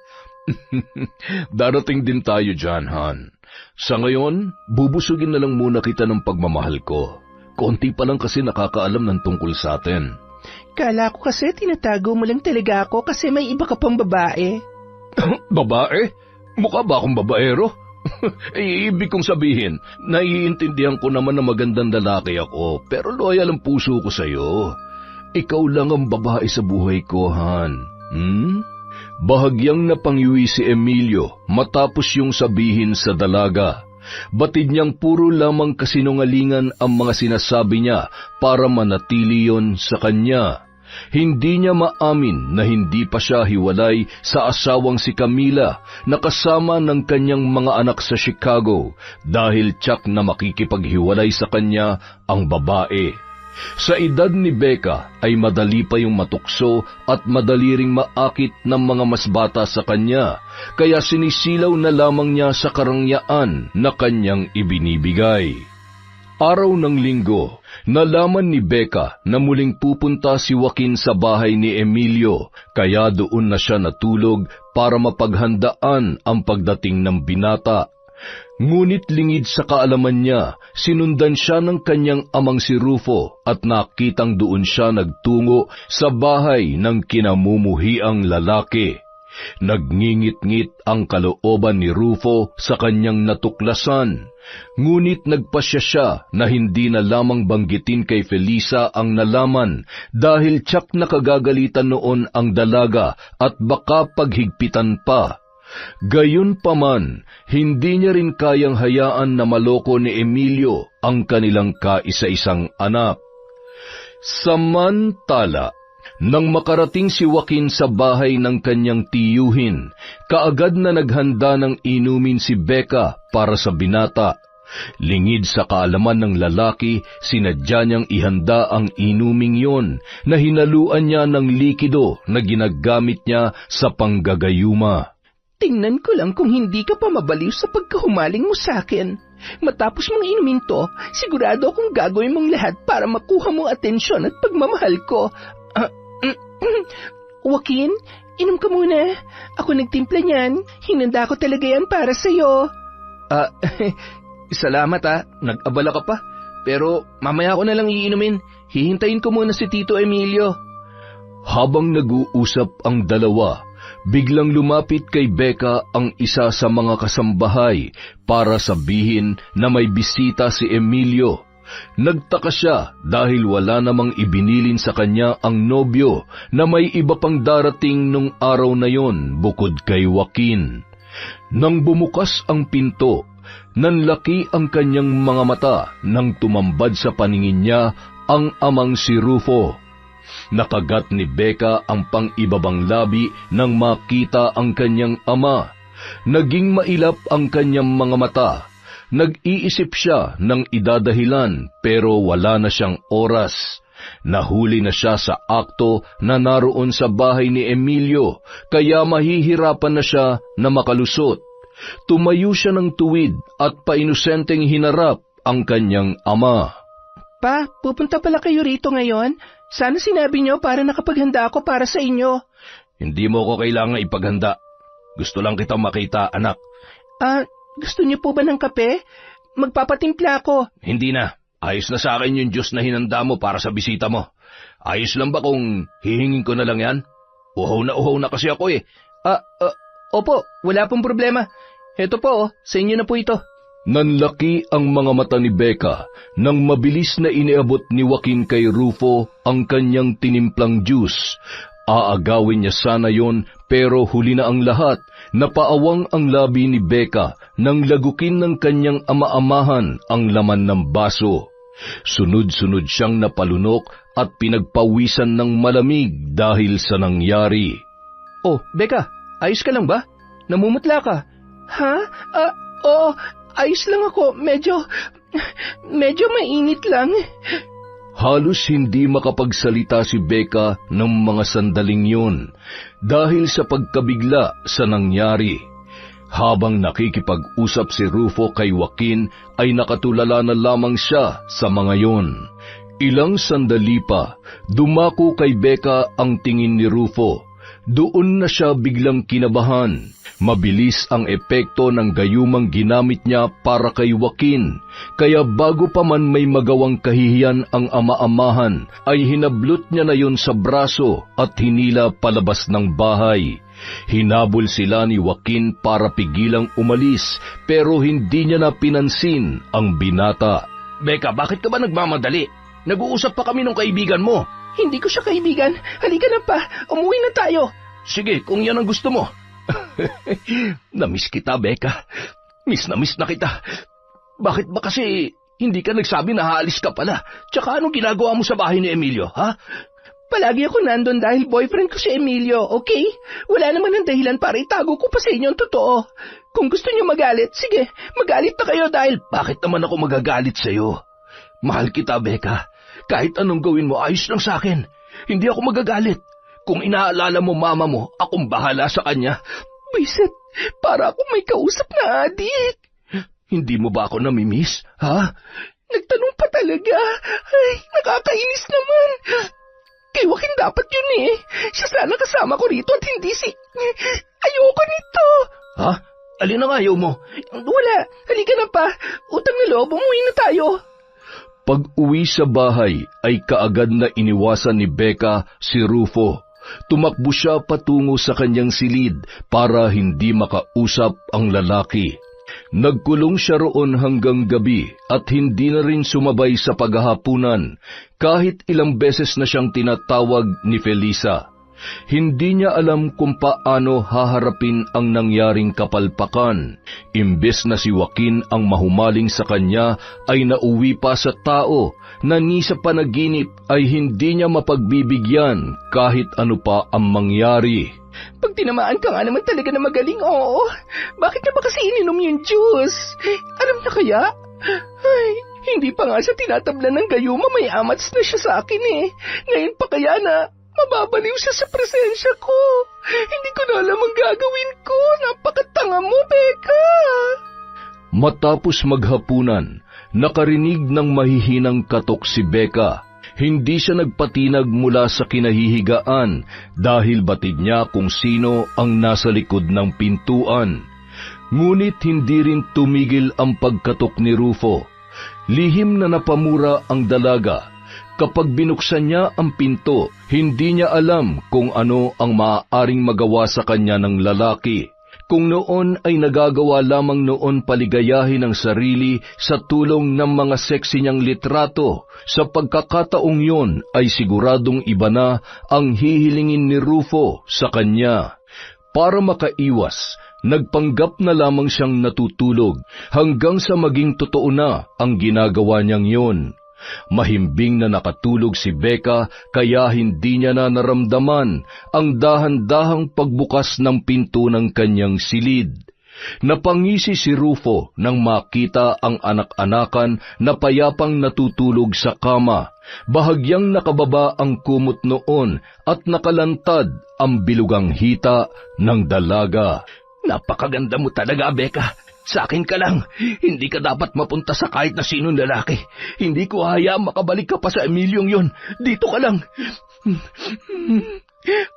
Darating din tayo dyan, Han. Sa ngayon, bubusugin na lang muna kita ng pagmamahal ko. Konti pa lang kasi nakakaalam ng tungkol sa atin. Kala ko kasi tinatago mo lang talaga ako kasi may iba ka pang babae. Babae? Mukha ba akong babaero? Ibig kong sabihin, naiintindihan ko naman na magandang lalaki ako, pero loyal ang puso ko sa'yo. Ikaw lang ang babae sa buhay ko, Han. Bahagyang napangyuwi si Emilio matapos yung sabihin sa dalaga. Batid niyang puro lamang kasinungalingan ang mga sinasabi niya para manatili yon sa kanya. Hindi niya maamin na hindi pa siya hiwalay sa asawang si Camila na kasama ng kanyang mga anak sa Chicago dahil tiyak na makikipaghiwalay sa kanya ang babae. Sa edad ni Becca ay madali pa yung matukso at madali ring maakit ng mga mas bata sa kanya, kaya sinisilaw na lamang niya sa karangyaan na kanyang ibinibigay. Araw ng linggo, nalaman ni Becca na muling pupunta si Joaquin sa bahay ni Emilio, kaya doon na siya natulog para mapaghandaan ang pagdating ng binata. Ngunit lingid sa kaalaman niya, sinundan siya ng kanyang amang si Rufo at nakitang doon siya nagtungo sa bahay ng kinamumuhiang lalaki. Nagngingit-ngit ang kalooban ni Rufo sa kanyang natuklasan, ngunit nagpasya siya na hindi na lamang banggitin kay Felisa ang nalaman dahil tiyak na kagagalitan noon ang dalaga at baka paghigpitan pa. Gayunpaman, hindi niya rin kayang hayaan na maloko ni Emilio ang kanilang kaisa-isang anak. Samantala, Nang makarating si Joaquin sa bahay ng kanyang tiyuhin, kaagad na naghanda ng inumin si Becca para sa binata. Lingid sa kaalaman ng lalaki, sinadya niyang ihanda ang inuming yon na hinaluan niya ng likido na ginagamit niya sa panggagayuma. Tingnan ko lang kung hindi ka pa mabaliw sa pagkahumaling mo sa akin. Matapos mong inumin to, sigurado akong gagawin mong lahat para makuha mong atensyon at pagmamahal ko. Joaquin, inom ka muna. Ako nagtimpla niyan. Hinanda ko talaga yan para sa'yo. Salamat nag-abala ka pa. Pero mamaya ko na lang iinumin. Hihintayin ko muna si Tito Emilio. Habang nag-uusap ang dalawa, biglang lumapit kay Becca ang isa sa mga kasambahay para sabihin na may bisita si Emilio. Nagtaka siya dahil wala namang ibinilin sa kanya ang nobyo na may iba pang darating nung araw na yon bukod kay Joaquin. Nang bumukas ang pinto, nanlaki ang kanyang mga mata nang tumambad sa paningin niya ang amang si Rufo. Nakagat ni Becca ang pang-ibabang labi nang makita ang kanyang ama. Naging mailap ang kanyang mga mata. Nag-iisip siya ng idadahilan pero wala na siyang oras. Nahuli na siya sa akto na naroon sa bahay ni Emilio, kaya mahihirapan na siya na makalusot. Tumayo siya ng tuwid at painosenteng hinarap ang kanyang ama. Pa, pupunta pala kayo rito ngayon? Sana sinabi niyo para nakapaghanda ako para sa inyo. Hindi mo ko kailangan ipaghanda. Gusto lang kitang makita, anak. Gusto niyo po ba ng kape? Magpapatimpla ako. Hindi na. Ayos na sa akin yung juice na hinanda mo para sa bisita mo. Ayos lang ba kung hihingin ko na lang yan? Uhaw na kasi ako eh. Opo, wala pong problema. Heto po, sa inyo na po ito. Nanlaki ang mga mata ni Becca nang mabilis na iniabot ni Joaquin kay Rufo ang kanyang tinimplang juice. Aagawin niya sana yon pero huli na ang lahat. Napaawang ang labi ni Becca nang lagukin ng kanyang ama-amahan ang laman ng baso. Sunod-sunod siyang napalunok at pinagpawisan ng malamig dahil sa nangyari. Oh, Becca, ayos ka lang ba? Namumutla ka. Ha? Oo, ayos lang ako. Medyo mainit lang. Halos hindi makapagsalita si Becca ng mga sandaling yun dahil sa pagkabigla sa nangyari. Habang nakikipag-usap si Rufo kay Joaquin ay nakatulala na lamang siya sa mga yun. Ilang sandali pa, dumako kay Becca ang tingin ni Rufo. Doon na siya biglang kinabahan. Mabilis ang epekto ng gayumang ginamit niya para kay Joaquin, kaya bago pa man may magawang kahihiyan ang ama-amahan, ay hinablot niya na yon sa braso at hinila palabas ng bahay. Hinabol sila ni Joaquin para pigilang umalis, pero hindi niya na pinansin ang binata. Becca, bakit ka ba nagmamadali? Nag-uusap pa kami ng kaibigan mo. Hindi ko siya kaibigan. Halika na pa, umuwi na tayo. Sige, kung yan ang gusto mo. Namiss kita, Becca. Miss na kita. Bakit ba kasi hindi ka nagsabi na haalis ka pala? Tsaka anong ginagawa mo sa bahay ni Emilio, ha? Palagi ako nandun dahil boyfriend ko si Emilio, okay? Wala naman ng dahilan para itago ko pa sa inyo ang totoo. Kung gusto niyo magalit, sige, magalit na kayo dahil... Bakit naman ako magagalit sa'yo? Mahal kita, Becca. Kahit anong gawin mo, ayos lang sa akin. Hindi ako magagalit. Kung inaalala mo mama mo, akong bahala sa kanya. Biset, para akong may kausap na adik. Hindi mo ba ako namimiss, ha? Nagtanong pa talaga. Ay, nakakainis naman. Kay Joaquin dapat yun eh. Siya sana kasama ko rito at hindi si... Ayoko nito. Ha? Alin ang ayaw mo? Wala. Halika na pa. Utang na loob, umuwi na tayo. Pag-uwi sa bahay ay kaagad na iniwasan ni Becca si Rufo. Tumakbo siya patungo sa kanyang silid para hindi makausap ang lalaki. Nagkulong siya roon hanggang gabi at hindi na rin sumabay sa paghahapunan kahit ilang beses na siyang tinatawag ni Felisa. Hindi niya alam kung paano haharapin ang nangyaring kapalpakan. Imbes na si Joaquin ang mahumaling sa kanya, ay nauwi pa sa tao na ni sa panaginip ay hindi niya mapagbibigyan kahit ano pa ang mangyari. Pag tinamaan ka nga naman talaga na magaling, oo. Bakit na ba kasi ininom yung juice? Alam na kaya? Ay, hindi pa nga siya tinatabla ng gayuma, may amats na siya sa akin eh. Ngayon pa kaya na mababaliw siya sa presensya ko. Hindi ko na alam ang gagawin ko. Napakatanga mo, Becca. Matapos maghapunan, nakarinig ng mahihinang katok si Becca. Hindi siya nagpatinag mula sa kinahihigaan dahil batid niya kung sino ang nasa likod ng pintuan. Ngunit hindi rin tumigil ang pagkatok ni Rufo. Lihim na napamura ang dalaga. Kapag binuksan niya ang pinto, hindi niya alam kung ano ang maaaring magawa sa kanya ng lalaki. Kung noon ay nagagawa lamang noon paligayahin ang sarili sa tulong ng mga seksi niyang litrato, sa pagkakataong yon ay siguradong iba na ang hihilingin ni Rufo sa kanya. Para makaiwas, nagpanggap na lamang siyang natutulog hanggang sa maging totoo na ang ginagawa niyang yon. Mahimbing na nakatulog si Becca kaya hindi niya na naramdaman ang dahan-dahang pagbukas ng pinto ng kanyang silid. Napangisi si Rufo nang makita ang anak-anakan na payapang natutulog sa kama. Bahagyang nakababa ang kumot noon at nakalantad ang bilugang hita ng dalaga. Napakaganda mo talaga, Becca. Sa akin ka lang. Hindi ka dapat mapunta sa kahit na sinong lalaki. Hindi ko hayaang makabalik ka pa sa Emilyong yon. Dito ka lang.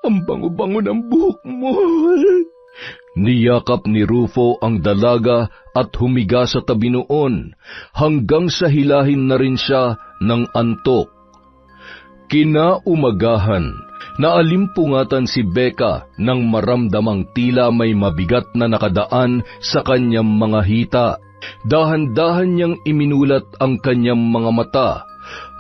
Ang bango-bango ng buhok mo. Niyakap ni Rufo ang dalaga at humiga sa tabi noon hanggang sa hilahin na rin siya ng antok. Kinaumagahan, naalimpungatan si Becca nang maramdamang tila may mabigat na nakadaan sa kanyang mga hita. Dahan-dahan niyang iminulat ang kanyang mga mata.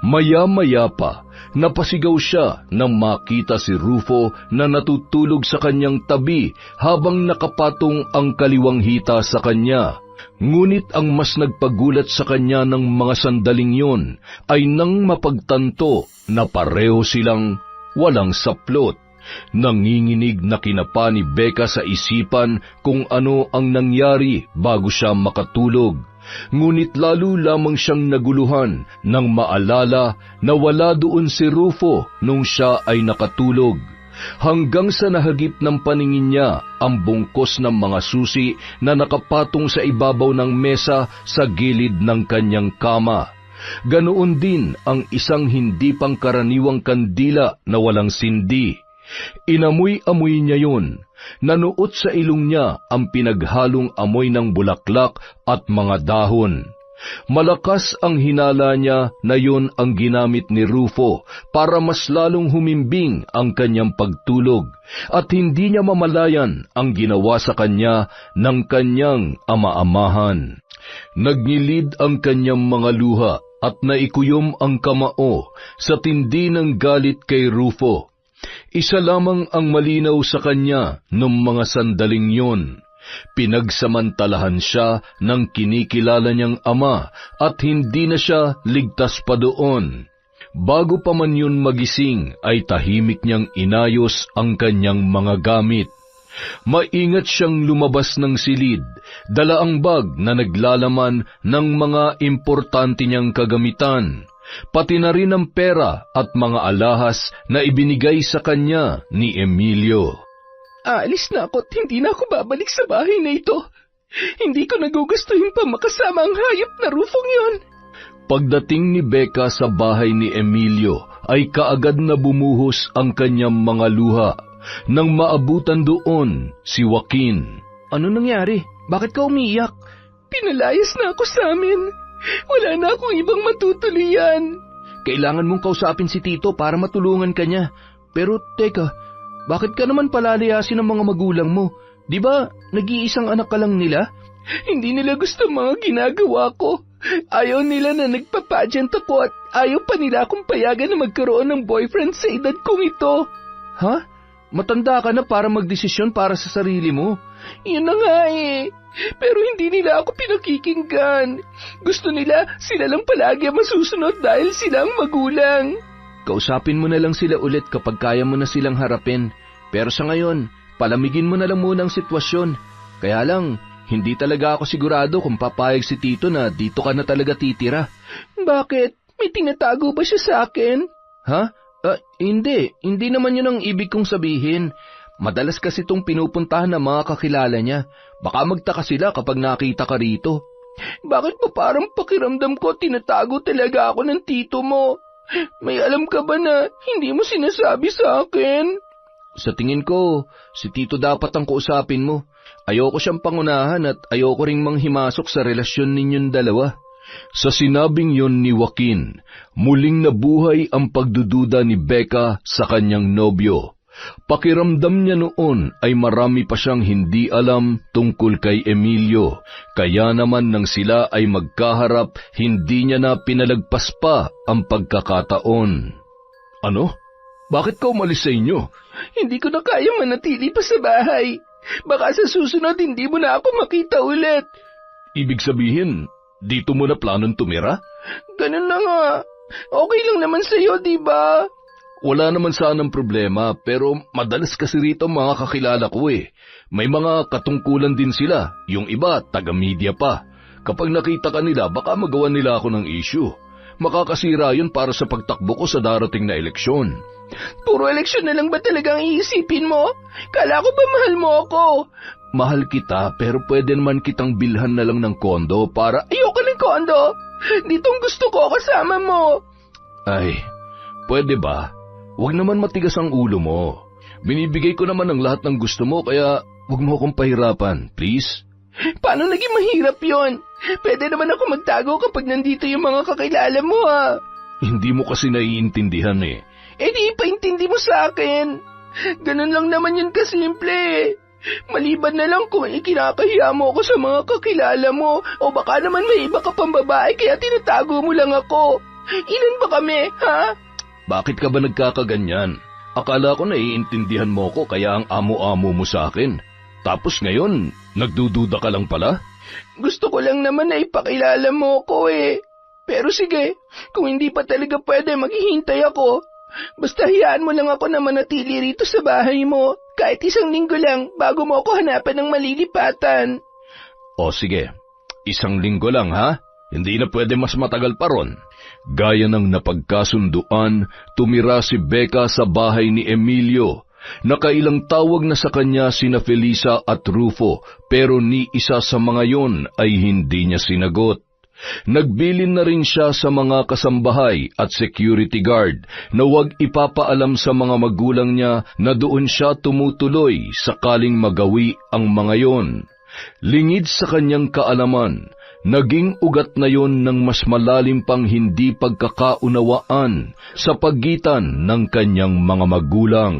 Maya-maya pa, napasigaw siya nang makita si Rufo na natutulog sa kanyang tabi habang nakapatong ang kaliwang hita sa kanya. Ngunit ang mas nagpagulat sa kanya ng mga sandaling yon ay nang mapagtanto na pareho silang walang saplot. Nanginginig na kinapa ni Becca sa isipan kung ano ang nangyari bago siya makatulog. Ngunit lalo lamang siyang naguluhan nang maalala na wala doon si Rufo nung siya ay nakatulog. Hanggang sa nahagip ng paningin niya ang bungkos ng mga susi na nakapatong sa ibabaw ng mesa sa gilid ng kanyang kama. Ganoon din ang isang hindi pangkaraniwang kandila na walang sindi. Inamoy-amoy niya yun. Nanuot sa ilong niya ang pinaghalong amoy ng bulaklak at mga dahon. Malakas ang hinala niya na yun ang ginamit ni Rufo para mas lalong humimbing ang kanyang pagtulog at hindi niya mamalayan ang ginawa sa kanya ng kanyang ama-amahan. Nagngilid ang kanyang mga luha at naikuyom ang kamao sa tindi ng galit kay Rufo. Isa lamang ang malinaw sa kanya noong mga sandaling yon. Pinagsamantalahan siya ng kinikilala niyang ama at hindi na siya ligtas pa doon. Bago pa man yun magising ay tahimik niyang inayos ang kanyang mga gamit. Maingat siyang lumabas ng silid, dala ang bag na naglalaman ng mga importante niyang kagamitan, pati na rin ang pera at mga alahas na ibinigay sa kanya ni Emilio. Aalis na ako at hindi na ako babalik sa bahay na ito. Hindi ko nagugustuhin pa makasama ang hayop na Rufong yon. Pagdating ni Becca sa bahay ni Emilio, ay kaagad na bumuhos ang kanyang mga luha. Nang maabutan doon si Joaquin. Ano nangyari? Bakit ka umiiyak? Pinalayas na ako sa amin. Wala na akong ibang matutuloyan. Kailangan mong kausapin si Tito para matulungan ka niya. Pero teka, bakit ka naman palalayasin ng mga magulang mo? Di ba nag-iisang anak ka lang nila? Hindi nila gusto mga ginagawa ko. Ayaw nila na nagpapageant ako at ayaw pa nila akong payagan na magkaroon ng boyfriend sa edad kong ito. Ha? Matanda ka na para magdesisyon para sa sarili mo. Yun na nga eh. Pero hindi nila ako pinakikinggan. Gusto nila sila lang palagi ang masusunod dahil sila ang magulang. Kausapin mo na lang sila ulit kapag kaya mo na silang harapin. Pero sa ngayon, palamigin mo na lang muna ang sitwasyon. Kaya lang, hindi talaga ako sigurado kung papayag si Tito na dito ka na talaga titira. Bakit? May tinatago ba siya sa akin? Ha? Hindi. Hindi naman yun ang ibig kong sabihin. Madalas kasi itong pinupuntahan ng mga kakilala niya. Baka magtaka sila kapag nakita ka rito. Bakit ba parang pakiramdam ko tinatago talaga ako ng tito mo? May alam ka ba na hindi mo sinasabi sa akin? Sa tingin ko, si Tito dapat ang kausapin mo. Ayoko siyang pangunahan at ayoko ring manghimasok sa relasyon ninyong dalawa. Sa sinabing yon ni Joaquin, muling nabuhay ang pagdududa ni Becca sa kanyang nobyo. Pakiramdam niya noon ay marami pa siyang hindi alam tungkol kay Emilio, kaya naman nang sila ay magkaharap, hindi niya na pinalagpas pa ang pagkakataon. Ano? Bakit ka umalis sa inyo? Hindi ko na kaya manatili pa sa bahay. Baka sa susunod hindi mo na ako makita ulit. Ibig sabihin, dito mo na planong tumira? Ganun na nga. Okay lang naman sa'yo, di ba? Wala naman sanang problema, pero madalas kasi rito mga kakilala ko eh. May mga katungkulan din sila, yung iba taga-media pa. Kapag nakita ka nila, baka magawa nila ako ng issue. Makakasira yun para sa pagtakbo ko sa darating na eleksyon. Puro eleksyon na lang ba talagang iisipin mo? Kala ko ba mahal mo ako? Mahal kita, pero pwede naman kitang bilhan na lang ng kondo para... Ayoko ng kondo! Ditong gusto ko kasama mo! Ay, pwede ba? Huwag naman matigas ang ulo mo. Binibigay ko naman ang lahat ng gusto mo, kaya huwag mo akong pahirapan, please. Paano naging mahirap yon? Pwede naman ako magtago kapag nandito yung mga kakilala mo, ha? Hindi mo kasi naiintindihan eh. Eh di ipaintindi mo sa akin. Ganun lang naman yun kasimple. Maliban na lang kung ikinakahiya mo ako sa mga kakilala mo o baka naman may iba ka pang babae kaya tinatago mo lang ako. Ilan ba kami, ha? Bakit ka ba nagkakaganyan? Akala ko naiintindihan mo ko kaya ang amo-amo mo sa akin. Tapos ngayon, nagdududa ka lang pala? Gusto ko lang naman na ipakilala mo ko eh. Pero sige, kung hindi pa talaga pwede, maghihintay ako. Basta hayaan mo lang ako na manatili rito sa bahay mo, kahit 1 linggo lang bago mo ako hanapan ng malilipatan. O sige, 1 linggo lang ha? Hindi na pwede mas matagal pa ron. Gaya ng napagkasunduan, tumira si Becca sa bahay ni Emilio. Nakailang tawag na sa kanya sina Felisa at Rufo, pero ni isa sa mga yon ay hindi niya sinagot. Nagbilin na rin siya sa mga kasambahay at security guard na huwag ipapaalam sa mga magulang niya na doon siya tumutuloy sakaling magawi ang mga yon. Lingid sa kanyang kaalaman, naging ugat na yon ng mas malalim pang hindi pagkakaunawaan sa pagitan ng kanyang mga magulang.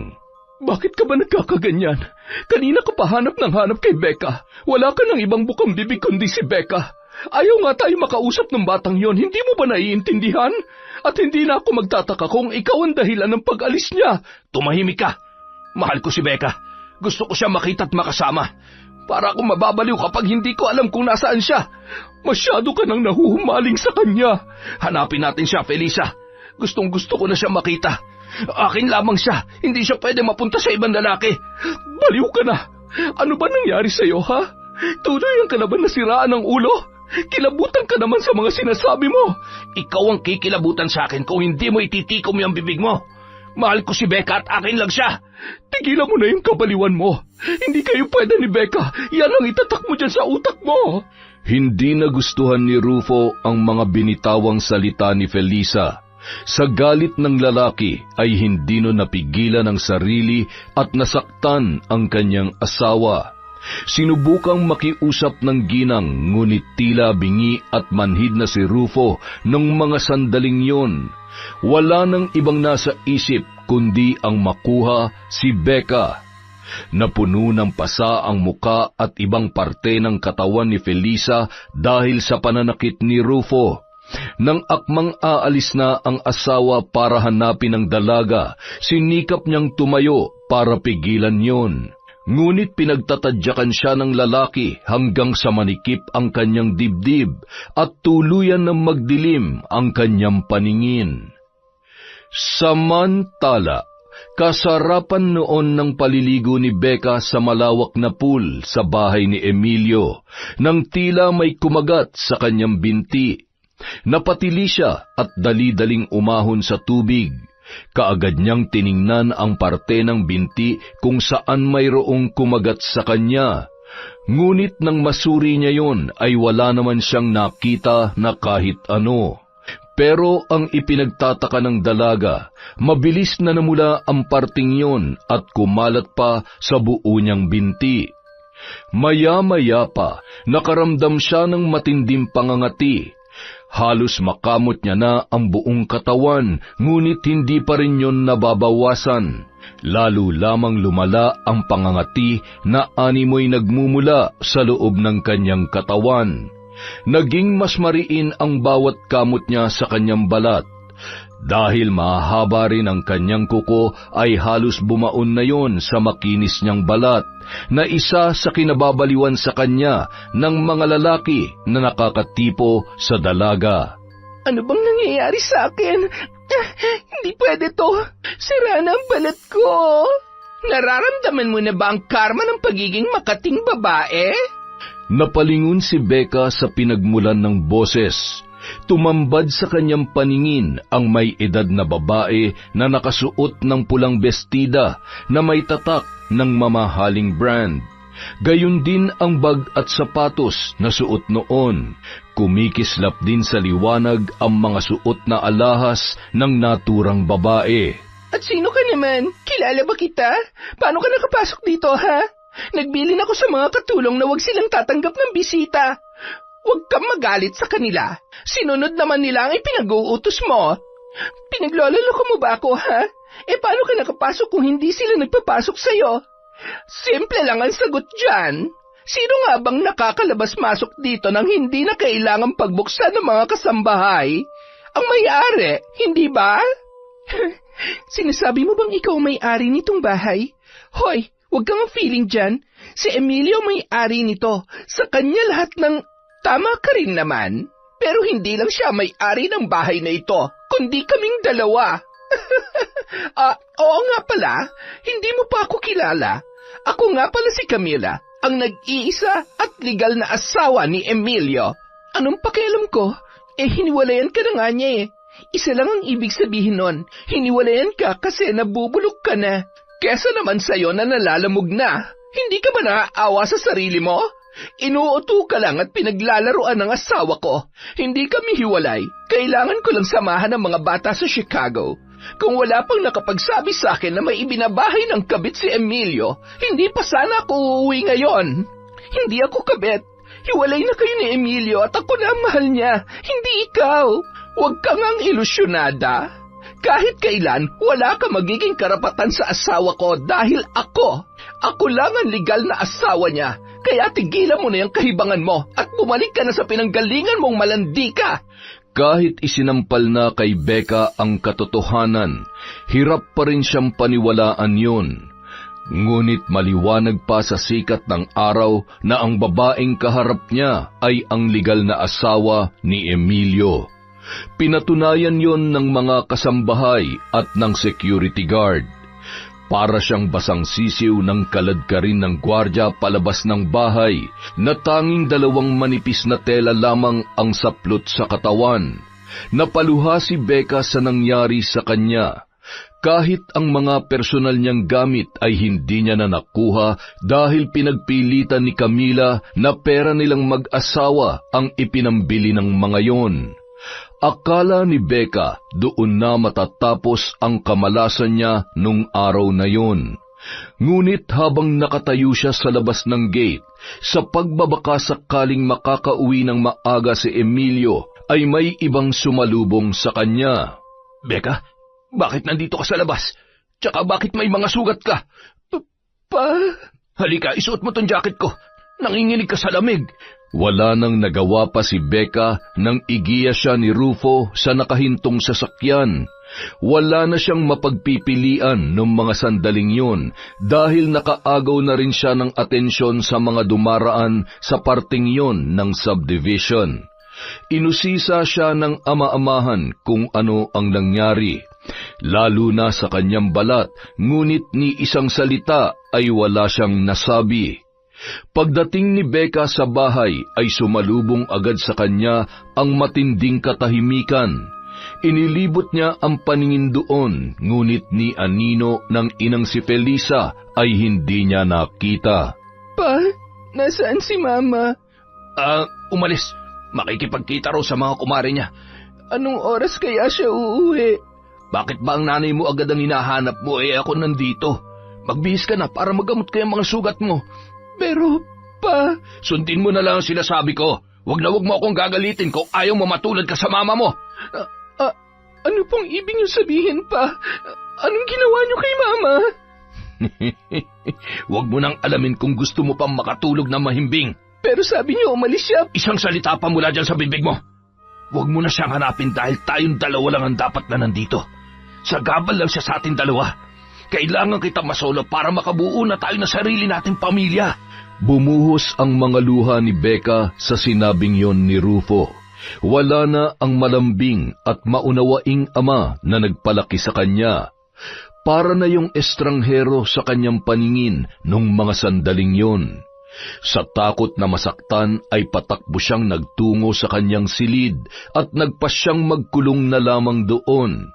Bakit ka ba nagkakaganyan? Kanina ka pa hanap ng hanap kay Becca. Wala ka ng ibang bukang bibig kundi si Becca. Ayaw nga tayo makausap ng batang yon, hindi mo ba naiintindihan? At hindi na ako magtataka kung ikaw ang dahilan ng pag-alis niya. Tumahimik ka. Mahal ko si Becca. Gusto ko siya makita at makasama. Para akong mababaliw kapag hindi ko alam kung nasaan siya. Masyado ka nang nahuhumaling sa kanya. Hanapin natin siya, Felisa. Gustong-gusto ko na siya makita. Akin lamang siya. Hindi siya pwede mapunta sa ibang lalaki. Baliw ka na. Ano ba nangyari sa'yo, ha? Tuloy ka na ba nasiraan ng ulo? Kilabutan ka naman sa mga sinasabi mo. Ikaw ang kikilabutan sa akin kung hindi mo ititikom yung bibig mo. Mahal ko si Becca at akin lang siya. Tigilan mo na yung kabaliwan mo. Hindi kayo pwede ni Becca. Yan ang itatak mo dyan sa utak mo. Hindi nagustuhan ni Rufo ang mga binitawang salita ni Felisa. Sa galit ng lalaki ay hindi no napigilan ang sarili at nasaktan ang kanyang asawa. Sinubukang makiusap ng ginang ngunit tila bingi at manhid na si Rufo nung mga sandaling yon. Wala nang ibang nasa isip kundi ang makuha si Becca. Napuno ng pasa ang muka at ibang parte ng katawan ni Felisa dahil sa pananakit ni Rufo. Nang akmang aalis na ang asawa para hanapin ang dalaga, sinikap niyang tumayo para pigilan yon. Ngunit pinagtatadyakan siya ng lalaki hanggang sa manikip ang kanyang dibdib at tuluyan na magdilim ang kanyang paningin. Samantala, kasarapan noon ng paliligo ni Becca sa malawak na pool sa bahay ni Emilio, nang tila may kumagat sa kanyang binti. Napatili siya at dali-daling umahon sa tubig. Kaagad niyang tiningnan ang parte ng binti kung saan mayroong kumagat sa kanya. Ngunit nang masuri niya yon ay wala naman siyang nakita na kahit ano. Pero ang ipinagtataka ng dalaga, mabilis na namula ang parting yon at kumalat pa sa buo niyang binti. Maya-maya pa, nakaramdam siya ng matinding pangangati. Halos makamot niya na ang buong katawan, ngunit hindi pa rin yon nababawasan. Lalo lamang lumala ang pangangati na animoy nagmumula sa loob ng kanyang katawan. Naging mas mariin ang bawat kamot niya sa kanyang balat. Dahil mahaba rin ang kanyang kuko ay halos bumaon na yon sa makinis niyang balat, na isa sa kinababaliwan sa kanya ng mga lalaki na nakakatipo sa dalaga. Ano bang nangyayari sa akin? Hindi pwede to. Sira na ang balat ko. Nararamdaman mo na ba ang karma ng pagiging makating babae? Napalingon si Becca sa pinagmulan ng boses. Tumambad sa kanyang paningin ang may edad na babae na nakasuot ng pulang bestida na may tatak ng mamahaling brand. Gayon din ang bag at sapatos na suot noon. Kumikislap din sa liwanag ang mga suot na alahas ng naturang babae. At sino ka naman? Kilala ba kita? Paano ka nakapasok dito, ha? Nagbilin ako sa mga katulong na wag silang tatanggap ng bisita. Huwag kang magalit sa kanila. Sinunod naman nila ang ipinag-uutos mo. Pinaglololoko mo ba ako, ha? Paano ka nakapasok kung hindi sila nagpapasok sa'yo? Simple lang ang sagot dyan. Sino nga bang nakakalabas-masok dito nang hindi na kailangang pagbuksan ng mga kasambahay? Ang may-ari, hindi ba? Sinasabi mo bang ikaw may-ari nitong bahay? Hoy, huwag kang feeling dyan. Si Emilio may-ari nito. Sa kanya lahat ng... Tama ka rin naman. Pero hindi lang siya may-ari ng bahay na ito, kundi kaming dalawa. Oo nga pala, hindi mo pa ako kilala. Ako nga pala si Camila, ang nag-iisa at legal na asawa ni Emilio. Anong pakialam ko? Hiniwalayan ka na nga niya . Isa lang ang ibig sabihin nun, hiniwalayan ka kasi nabubulok ka na. Kesa naman sa'yo na nalalamog na. Hindi ka ba naaawa sa sarili mo? Inuuto ka lang at pinaglalaroan ng asawa ko. Hindi kami hiwalay. Kailangan ko lang samahan ng mga bata sa Chicago. Kung wala pang nakapagsabi sa akin na may ibinabahay ng kabit si Emilio, hindi pa sana ako uuwi ngayon. Hindi ako kabit. Hiwalay na kayo ni Emilio at ako na ang mahal niya. Hindi ikaw. Huwag kang ang ilusyonada. Kahit kailan, wala ka magiging karapatan sa asawa ko dahil ako lang ang legal na asawa niya. Kaya tigilan mo na yung kahibangan mo at bumalik ka na sa pinanggalingan mong malandi ka. Kahit isinampal na kay Becca ang katotohanan, hirap pa rin siyang paniwalaan yun. Ngunit maliwanag pa sa sikat ng araw na ang babaeng kaharap niya ay ang legal na asawa ni Emilio. Pinatunayan yon ng mga kasambahay at ng security guard. Para siyang basang sisiw ng kaladkarin ng gwardya palabas ng bahay, na tanging dalawang manipis na tela lamang ang saplot sa katawan. Napaluha si Becca sa nangyari sa kanya. Kahit ang mga personal niyang gamit ay hindi niya na nakuha dahil pinagpilitan ni Camila na pera nilang mag-asawa ang ipinambili ng mga yon. Akala ni Becca doon na matatapos ang kamalasan niya nung araw na yon. Ngunit habang nakatayo siya sa labas ng gate, sa pagbabaka sakaling makakauwi ng maaga si Emilio, ay may ibang sumalubong sa kanya. Becca, bakit nandito ka sa labas? Tsaka bakit may mga sugat ka? Pa? Halika, isuot mo tong jacket ko. Nanginginig ka sa lamig. Wala nang nagawa pa si Becca nang igiya siya ni Rufo sa nakahintong sasakyan. Wala na siyang mapagpipilian noong mga sandaling yun dahil nakaagaw na rin siya ng atensyon sa mga dumaraan sa parting yon ng subdivision. Inusisa siya ng ama-amahan kung ano ang nangyari, lalo na sa kanyang balat, ngunit ni isang salita ay wala siyang nasabi. Pagdating ni Becca sa bahay ay sumalubong agad sa kanya ang matinding katahimikan. Inilibot niya ang paningin doon, ngunit ni Anino ng inang si Felisa ay hindi niya nakita. Pa, nasaan si Mama? Umalis. Makikipagkita raw sa mga kumare niya. Anong oras kaya siya uuwi? Bakit ba ang nanay mo agad ang hinahanap mo ako nandito? Magbihis ka na para magamot ko yung mga sugat mo. Pero, Pa... Sundin mo na lang ang sinasabi ko. Wag na wag mo akong gagalitin kung ayaw mo matulad ka sa mama mo. Ano pong ibig niyo sabihin, Pa? Anong ginawa niyo kay Mama? Wag mo nang alamin kung gusto mo pang makatulog na mahimbing. Pero sabi niyo umalis siya. Isang salita pa mula dyan sa bibig mo. Wag mo na siyang hanapin dahil tayong dalawa lang ang dapat na nandito. Sagabal lang siya sa ating dalawa. Kailangan kita masolo para makabuo na tayo na sarili nating pamilya. Bumuhos ang mga luha ni Becca sa sinabing yon ni Rufo. Wala na ang malambing at maunawaing ama na nagpalaki sa kanya. Para na yung estranghero sa kanyang paningin nung mga sandaling yon. Sa takot na masaktan ay patakbo siyang nagtungo sa kanyang silid at nagpasyang magkulong na lamang doon.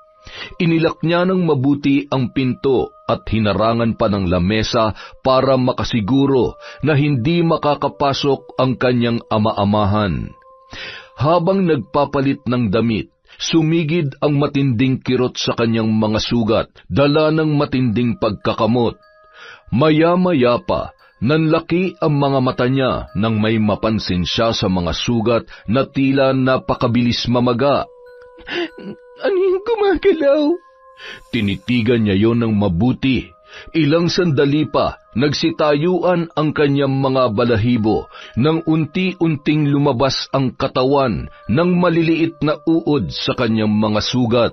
Inilak niya ng mabuti ang pinto at hinarangan pa ng lamesa para makasiguro na hindi makakapasok ang kanyang ama-amahan. Habang nagpapalit ng damit, sumigid ang matinding kirot sa kanyang mga sugat, dala ng matinding pagkakamot. Maya-maya pa, nanlaki ang mga mata niya nang may mapansin siya sa mga sugat na tila napakabilis mamaga. Ano yung gumagalaw? Tinitigan niya yon ng mabuti. Ilang sandali pa, nagsitayuan ang kanyang mga balahibo nang unti-unting lumabas ang katawan ng maliliit na uod sa kanyang mga sugat.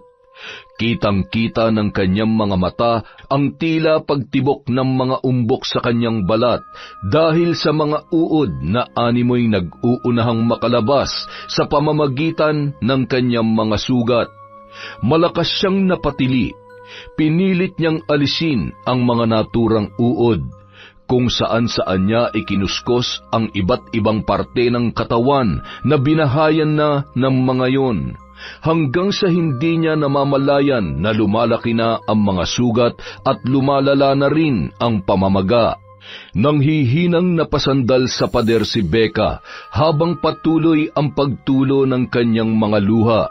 Kitang-kita ng kanyang mga mata ang tila pagtibok ng mga umbok sa kanyang balat dahil sa mga uod na animoy nag-uunahang makalabas sa pamamagitan ng kanyang mga sugat. Malakas siyang napatili. Pinilit niyang alisin ang mga naturang uod, kung saan-saan niya ikinuskos ang iba't ibang parte ng katawan na binahayan na ng mga yon, hanggang sa hindi niya namamalayan na lumalaki na ang mga sugat at lumalala na rin ang pamamaga. Nang hihinang napasandal sa pader si Becca habang patuloy ang pagtulo ng kanyang mga luha.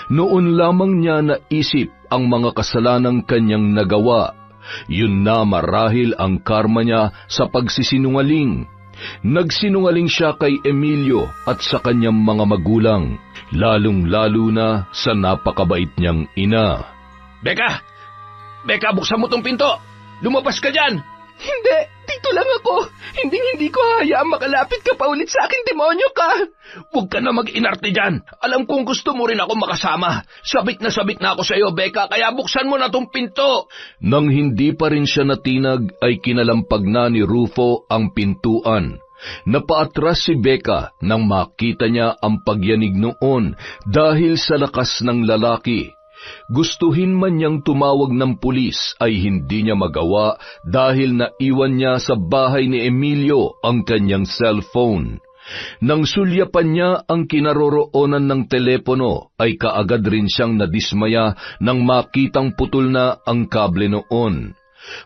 Noon lamang niya naisip ang mga kasalanang kanyang nagawa. Yun na marahil ang karma niya sa pagsisinungaling. Nagsinungaling siya kay Emilio at sa kanyang mga magulang, lalong-lalo na sa napakabait niyang ina. Becca! Becca, buksan mo tong pinto! Lumabas ka dyan! Hindi! Dito lang ako! Hindi ko hayaang makalapit ka pa ulit sa akin, demonyo ka! Huwag ka na mag-inarte dyan! Alam kong gusto mo rin ako makasama. Sabik na ako sa iyo, Becca, kaya buksan mo na tong pinto! Nang hindi pa rin siya natinag, ay kinalampag na ni Rufo ang pintuan. Napaatras si Becca nang makita niya ang pagyanig noon dahil sa lakas ng lalaki. Gustuhin man niyang tumawag ng pulis ay hindi niya magawa dahil naiwan niya sa bahay ni Emilio ang kanyang cellphone. Nang sulyapan niya ang kinaroroonan ng telepono ay kaagad rin siyang nadismaya nang makitang putol na ang kable noon.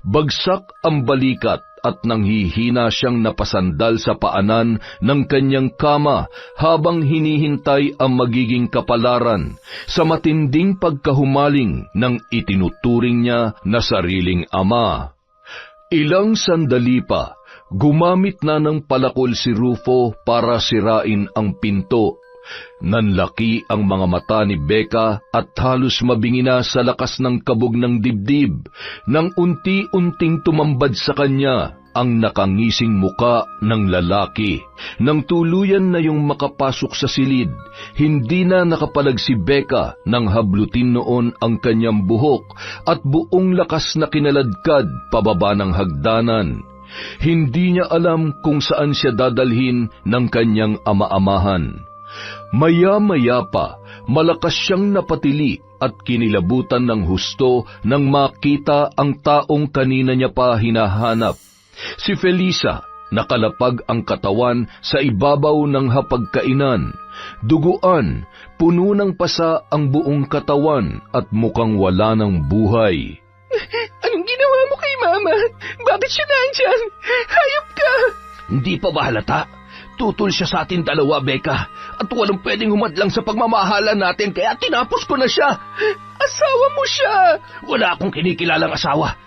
Bagsak ang balikat at nanghihina siyang napasandal sa paanan ng kanyang kama habang hinihintay ang magiging kapalaran sa matinding pagkahumaling ng itinuturing niya na sariling ama. Ilang sandali pa, gumamit na ng palakol si Rufo para sirain ang pinto. Nanlaki ang mga mata ni Becca at halos mabingi na sa lakas ng kabog ng dibdib nang unti-unting tumambad sa kanya ang nakangising muka ng lalaki. Nang tuluyan na yung makapasok sa silid, hindi na nakapalag si Becca nang hablutin noon ang kanyang buhok at buong lakas na kinaladkad pababa ng hagdanan. Hindi niya alam kung saan siya dadalhin ng kanyang ama-amahan. Maya-maya pa, malakas siyang napatili at kinilabutan ng husto nang makita ang taong kanina niya pa hinahanap. Si Felisa, nakalapag ang katawan sa ibabaw ng hapagkainan. Duguan, puno ng pasa ang buong katawan at mukhang wala ng buhay. Anong ginawa mo kay Mama? Bakit siya nandyan? Hayop ka! Hindi pa ba halata? Tutol siya sa atin dalawa, Becca, at walang pwedeng humadlang sa pagmamahalan natin, kaya tinapos ko na siya. Asawa mo siya! Wala akong kinikilalang asawa.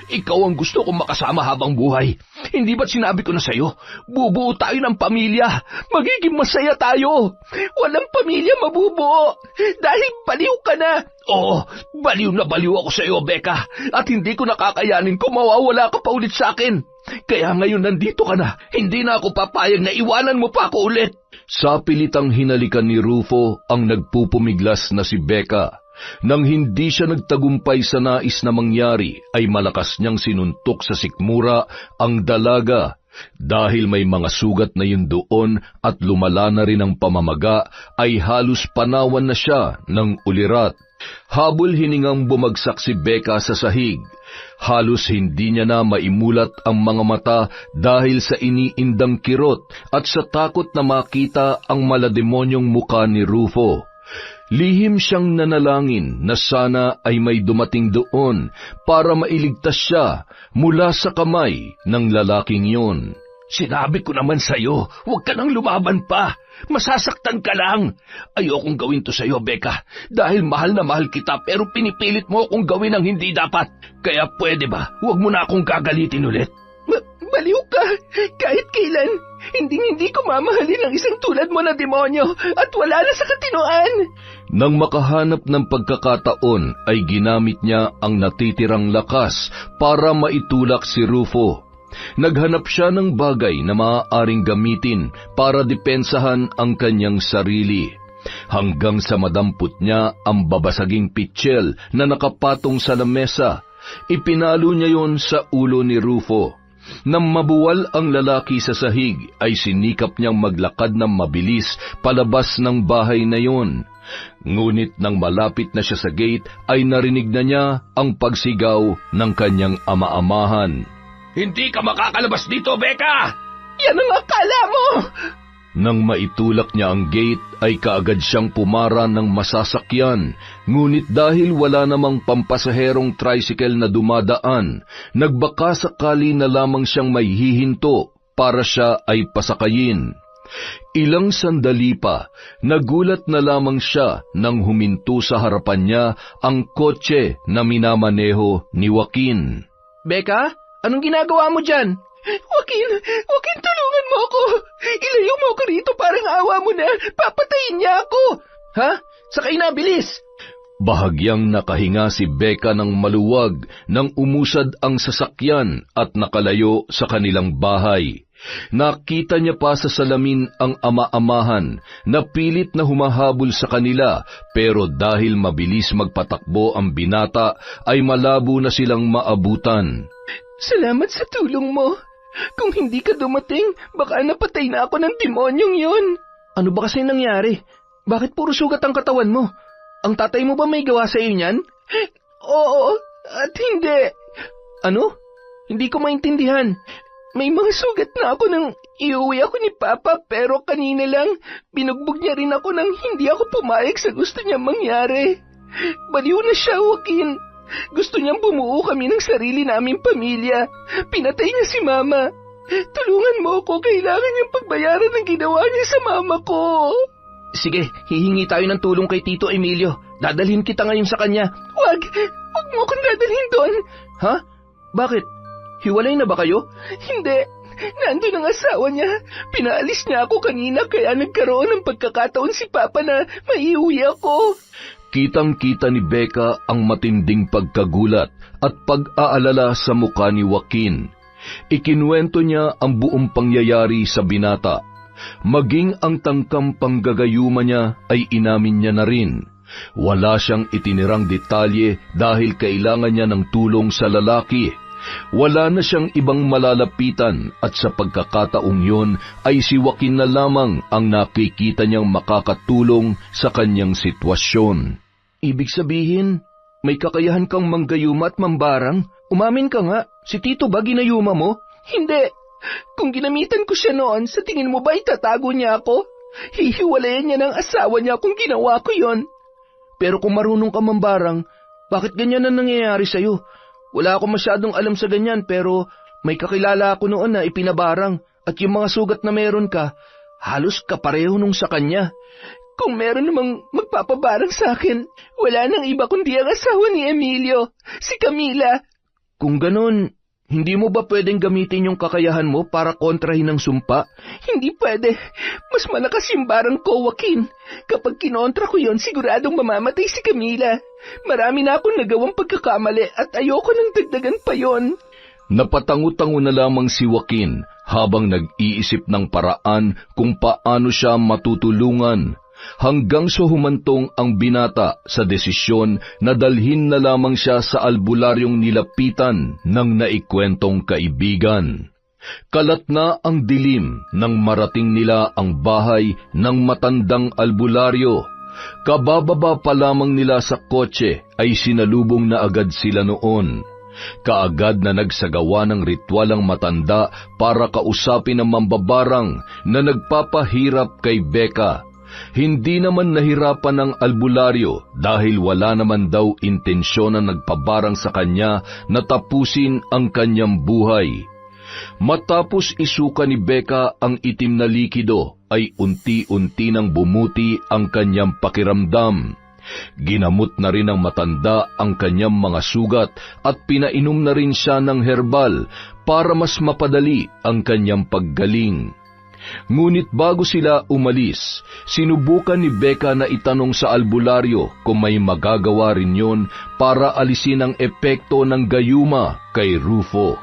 Ikaw ang gusto kong makasama habang buhay. Hindi ba't sinabi ko na sa'yo, bubuo tayo ng pamilya. Magiging masaya tayo. Walang pamilya mabubuo dahil baliw ka na. Oo, baliw na baliw ako sa'yo, Becca, at hindi ko nakakayanin kung mawawala ka pa ulit sa akin. Kaya ngayon nandito ka na, hindi na ako papayag na iwanan mo pa ako ulit. Sa pilitang hinalikan ni Rufo ang nagpupumiglas na si Becca. Nang hindi siya nagtagumpay sa nais na mangyari, ay malakas niyang sinuntok sa sikmura ang dalaga. Dahil may mga sugat na yun doon at lumala na rin ang pamamaga, ay halos panawan na siya ng ulirat. Habol hiningang bumagsak si Becca sa sahig. Halos hindi niya na maimulat ang mga mata dahil sa iniindang kirot at sa takot na makita ang malademonyong muka ni Rufo. Lihim siyang nanalangin na sana ay may dumating doon para mailigtas siya mula sa kamay ng lalaking yun. Sinabi ko naman sa'yo, huwag ka nang lumaban pa. Masasaktan ka lang. Ayokong gawin to sa'yo, Becca, dahil mahal na mahal kita pero pinipilit mo akong gawin ang hindi dapat. Kaya pwede ba, huwag mo na akong gagalitin ulit? Baliw ka! Kahit kailan, hindi ko mamahalin ang isang tulad mo na demonyo at wala na sa katinoan! Nang makahanap ng pagkakataon ay ginamit niya ang natitirang lakas para maitulak si Rufo. Naghanap siya ng bagay na maaaring gamitin para depensahan ang kanyang sarili. Hanggang sa madampot niya ang babasaging pitsyel na nakapatong sa lamesa, ipinalo niya yon sa ulo ni Rufo. Nang mabuwal ang lalaki sa sahig, ay sinikap niyang maglakad ng mabilis palabas ng bahay na yon. Ngunit nang malapit na siya sa gate, ay narinig na niya ang pagsigaw ng kanyang ama-amahan. Hindi ka makakalabas dito, Becca! Yan ang akala mo! Nang maitulak niya ang gate, ay kaagad siyang pumara ng masasakyan. Ngunit dahil wala namang pampasaherong tricycle na dumadaan, nagbaka sakali na lamang siyang may hihinto para siya ay pasakayin. Ilang sandali pa, nagulat na lamang siya nang huminto sa harapan niya ang kotse na minamaneho ni Joaquin. Becca, anong ginagawa mo dyan? Joaquin, tulungan mo ako! Ilayo mo ako rito, parang awa mo na! Papatayin niya ako! Ha? Sakay na, bilis! Bahagyang nakahinga si Becca ng maluwag nang umusad ang sasakyan at nakalayo sa kanilang bahay. Nakita niya pa sa salamin ang ama-amahan na pilit na humahabol sa kanila, pero dahil mabilis magpatakbo ang binata ay malabo na silang maabutan. Salamat sa tulong mo. Kung hindi ka dumating, baka napatay na ako ng demonyong yun. Ano ba kasi nangyari? Bakit puro sugat ang katawan mo? Ang tatay mo ba may gawa sa iyo niyan? Oo, at hindi. Ano? Hindi ko maintindihan. May mga sugat na ako nang iuwi ako ni Papa, pero kanina lang, binugbog niya rin ako nang hindi ako pumayag sa gusto niya mangyari. Baliw na siya, Joaquin. Gusto niyang bumuo kami ng sarili naming pamilya. Pinatay niya si Mama. Tulungan mo ako, kailangan niyang pagbayaran ng ginawa niya sa Mama ko. Sige, hihingi tayo ng tulong kay Tito Emilio. Dadalhin kita ngayon sa kanya. Wag mo akong dadalhin doon. Ha? Bakit? Hiwalay na ba kayo? Hindi. Nandun ang asawa niya. Pinaalis niya ako kanina kaya nagkaroon ng pagkakataon si Papa na maiuwi ako. Kitang-kita ni Becca ang matinding pagkagulat at pag-aalala sa mukha ni Joaquin. Ikinuwento niya ang buong pangyayari sa binata. Maging ang tangkang panggagayuma niya ay inamin niya na rin. Wala siyang itinirang detalye dahil kailangan niya ng tulong sa lalaki. Wala na siyang ibang malalapitan at sa pagkakataong yun ay si Joaquin na lamang ang nakikita niyang makakatulong sa kanyang sitwasyon. Ibig sabihin, may kakayahan kang manggayuma at mambarang? Umamin ka nga, si Tito ba ginayuma mo? Hindi. Kung ginamitan ko siya noon, sa tingin mo ba itatago niya ako? Hihiwalayan niya ng asawa niya kung ginawa ko yon. Pero kung marunong ka mambarang, bakit ganyan ang nangyayari sa'yo? Wala akong masyadong alam sa ganyan pero may kakilala ako noon na ipinabarang at yung mga sugat na meron ka, halos kapareho nung sa kanya. Kung meron namang magpapabarang sa akin, wala nang iba kundi ang asawa ni Emilio, si Camila. Kung ganon, hindi mo ba pwedeng gamitin yung kakayahan mo para kontrahin ang sumpa? Hindi pwede. Mas malakas yung barang ko, Joaquin. Kapag kinontra ko yon, siguradong mamamatay si Camila. Marami na akong nagawang pagkakamali at ayoko nang dagdagan pa yon. Napatango-tango na lamang si Joaquin habang nag-iisip ng paraan kung paano siya matutulungan. Hanggang sa humantong ang binata sa desisyon na dalhin na lamang siya sa albularyong nilapitan ng naikwentong kaibigan. Kalat na ang dilim nang marating nila ang bahay ng matandang albularyo. Kabababa pa lamang nila sa kotse ay sinalubong na agad sila noon. Kaagad na nagsagawa ng ritual ang matanda para kausapin ang mambabarang na nagpapahirap kay Becca. Hindi naman nahirapan ng albularyo dahil wala naman daw intensyon na nagpabarang sa kanya na tapusin ang kanyang buhay. Matapos isuka ni Becca ang itim na likido, ay unti-unti nang bumuti ang kanyang pakiramdam. Ginamot na rin ng matanda ang kanyang mga sugat at pinainom na rin siya ng herbal para mas mapadali ang kanyang paggaling. Ngunit bago sila umalis, sinubukan ni Becca na itanong sa albularyo kung may magagawa rin yon para alisin ang epekto ng gayuma kay Rufo.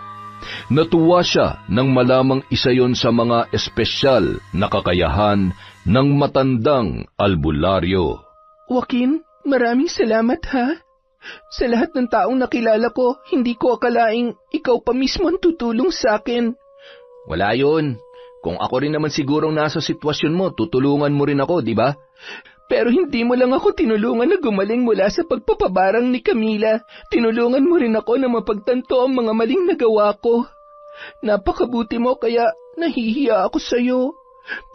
Natuwa siya nang malamang isa yon sa mga espesyal na kakayahan ng matandang albularyo. Joaquin, maraming salamat ha. Sa lahat ng taong nakilala ko, hindi ko akalaing ikaw pa mismo ang tutulong sa akin. Wala yun. Kung ako rin naman sigurong nasa sitwasyon mo, tutulungan mo rin ako, di ba? Pero hindi mo lang ako tinulungan na gumaling mula sa pagpapabarang ni Camila. Tinulungan mo rin ako na mapagtanto ang mga maling nagawa ko. Napakabuti mo kaya nahihiya ako sa'yo.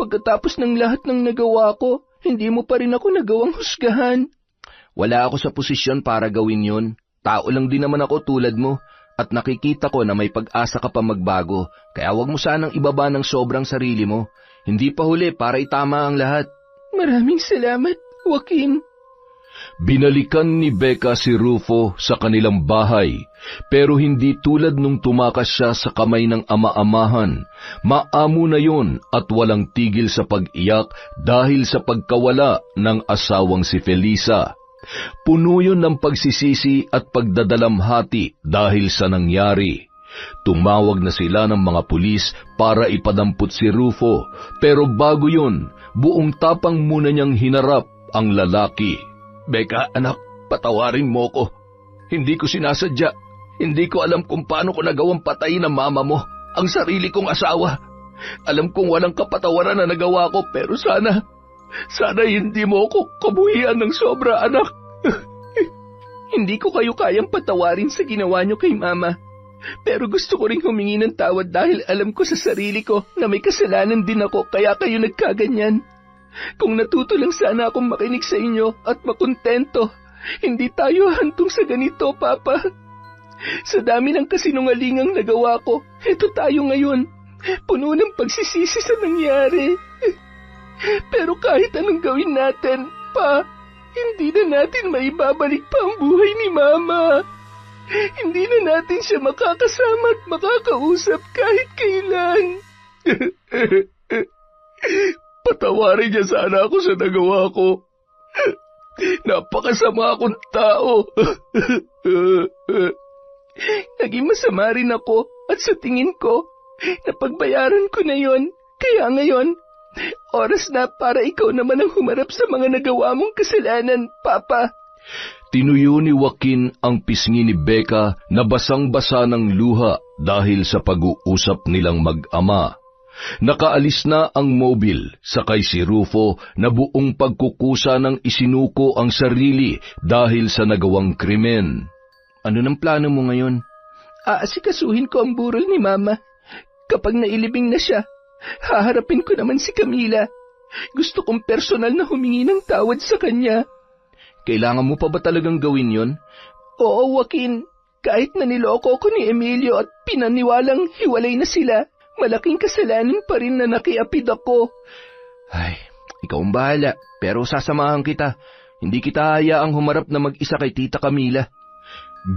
Pagkatapos ng lahat ng nagawa ko, hindi mo pa rin ako nagawang husgahan. Wala ako sa posisyon para gawin yun. Tao lang din naman ako tulad mo. At nakikita ko na may pag-asa ka pa magbago, kaya wag mo sanang ibaba ng sobrang sarili mo. Hindi pa huli para itama ang lahat. Maraming salamat, Joaquin. Binalikan ni Becca si Rufo sa kanilang bahay, pero hindi tulad nung tumakas siya sa kamay ng ama-amahan. Maamo na yon at walang tigil sa pag-iyak dahil sa pagkawala ng asawang si Felisa. Puno yun ng pagsisisi at pagdadalamhati dahil sa nangyari. Tumawag na sila ng mga pulis para ipadampot si Rufo, pero bago yun, buong tapang muna niyang hinarap ang lalaki. Becca, anak, patawarin mo ko. Hindi ko sinasadya. Hindi ko alam kung paano ko nagawang patayin ang mama mo, ang sarili kong asawa. Alam kong walang kapatawaran na nagawa ko, pero sana hindi mo ako kabuhian ng sobra, anak. Hindi ko kayo kayang patawarin sa ginawa niyo kay Mama. Pero gusto ko ring humingi ng tawad dahil alam ko sa sarili ko na may kasalanan din ako kaya kayo nagkaganyan. Kung natuto lang sana akong makinig sa inyo at makontento, hindi tayo hantong sa ganito, Papa. Sa dami ng kasinungalingang nagawa ko, eto tayo ngayon, puno ng pagsisisi sa nangyari. Pero kahit anong gawin natin, Pa, hindi na natin maibabalik pa ang buhay ni Mama. Hindi na natin siya makakasama at makakausap kahit kailan. Patawarin niya sana ako sa nagawa ko. Napakasama akong tao. Naging masama rin ako At sa tingin ko, napagbayaran ko na yon. Kaya ngayon, oras na para ikaw naman ang humarap sa mga nagawa mong kasalanan, Papa. Tinuyo ni Joaquin ang pisngi ni Becca na basang-basa ng luha dahil sa pag-uusap nilang mag-ama. Nakaalis na ang mobil, sakay si Rufo na buong pagkukusa ng isinuko ang sarili dahil sa nagawang krimen. Ano ng plano mo ngayon? Aasikasuhin ko ang burol ni Mama. Kapag nailibing na siya, haharapin ko naman si Camila. Gusto kong personal na humingi ng tawad sa kanya. Kailangan mo pa ba talagang gawin yon? Oo, Joaquin. Kahit na niloko ko ni Emilio at pinaniwalang hiwalay na sila, malaking kasalanan pa rin na nakiapid ako. Ay, ikaw ang bahala, pero sasamahan kita. Hindi kita hayaang humarap na mag-isa kay Tita Camila.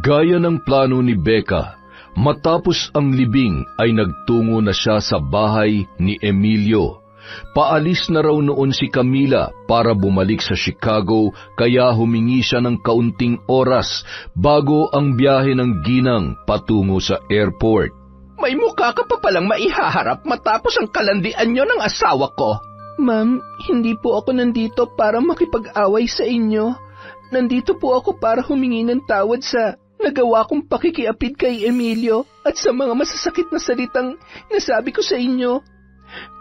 Gaya ng plano ni Becca, matapos ang libing ay nagtungo na siya sa bahay ni Emilio. Paalis na raw noon si Camila para bumalik sa Chicago, kaya humingi siya ng kaunting oras bago ang biyahe ng ginang patungo sa airport. May mukha ka pa palang maihaharap matapos ang kalandian nyo ng asawa ko. Ma'am, hindi po ako nandito para makipag-away sa inyo. Nandito po ako para humingi ng tawad sa nagawa kong pakikiapid kay Emilio at sa mga masasakit na salitang nasabi ko sa inyo.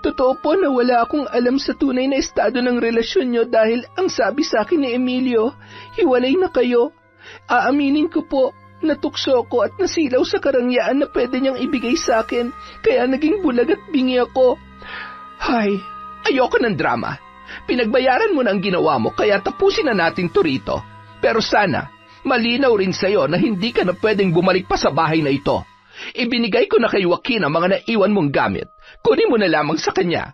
Totoo po na wala akong alam sa tunay na estado ng relasyon nyo dahil ang sabi sa akin ni Emilio, hiwalay na kayo. Aaminin ko po, natukso ko at nasilaw sa karangyaan na pwede niyang ibigay sa akin, kaya naging bulag at bingi ako. Hay, ayoko ng drama. Pinagbayaran mo na ang ginawa mo kaya tapusin na natin to rito. Pero sana, malinaw rin sa'yo na hindi ka na pwedeng bumalik pa sa bahay na ito. Ibinigay ko na kay Joaquin ang mga naiwan mong gamit. Kunin mo na lamang sa kanya.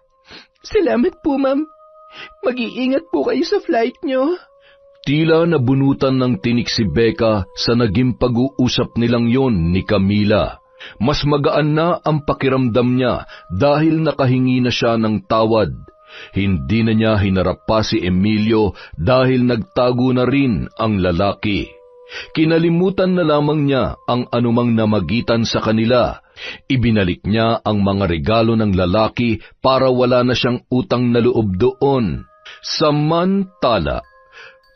Salamat po, ma'am. Mag-iingat po kayo sa flight nyo. Tila nabunutan ng tinik si Becca sa naging pag-uusap nilang yon ni Camila. Mas magaan na ang pakiramdam niya dahil nakahingi na siya ng tawad. Hindi na niya hinarap pa si Emilio dahil nagtago na rin ang lalaki. Kinalimutan na lamang niya ang anumang namagitan sa kanila. Ibinalik niya ang mga regalo ng lalaki para wala na siyang utang na loob doon. Samantala,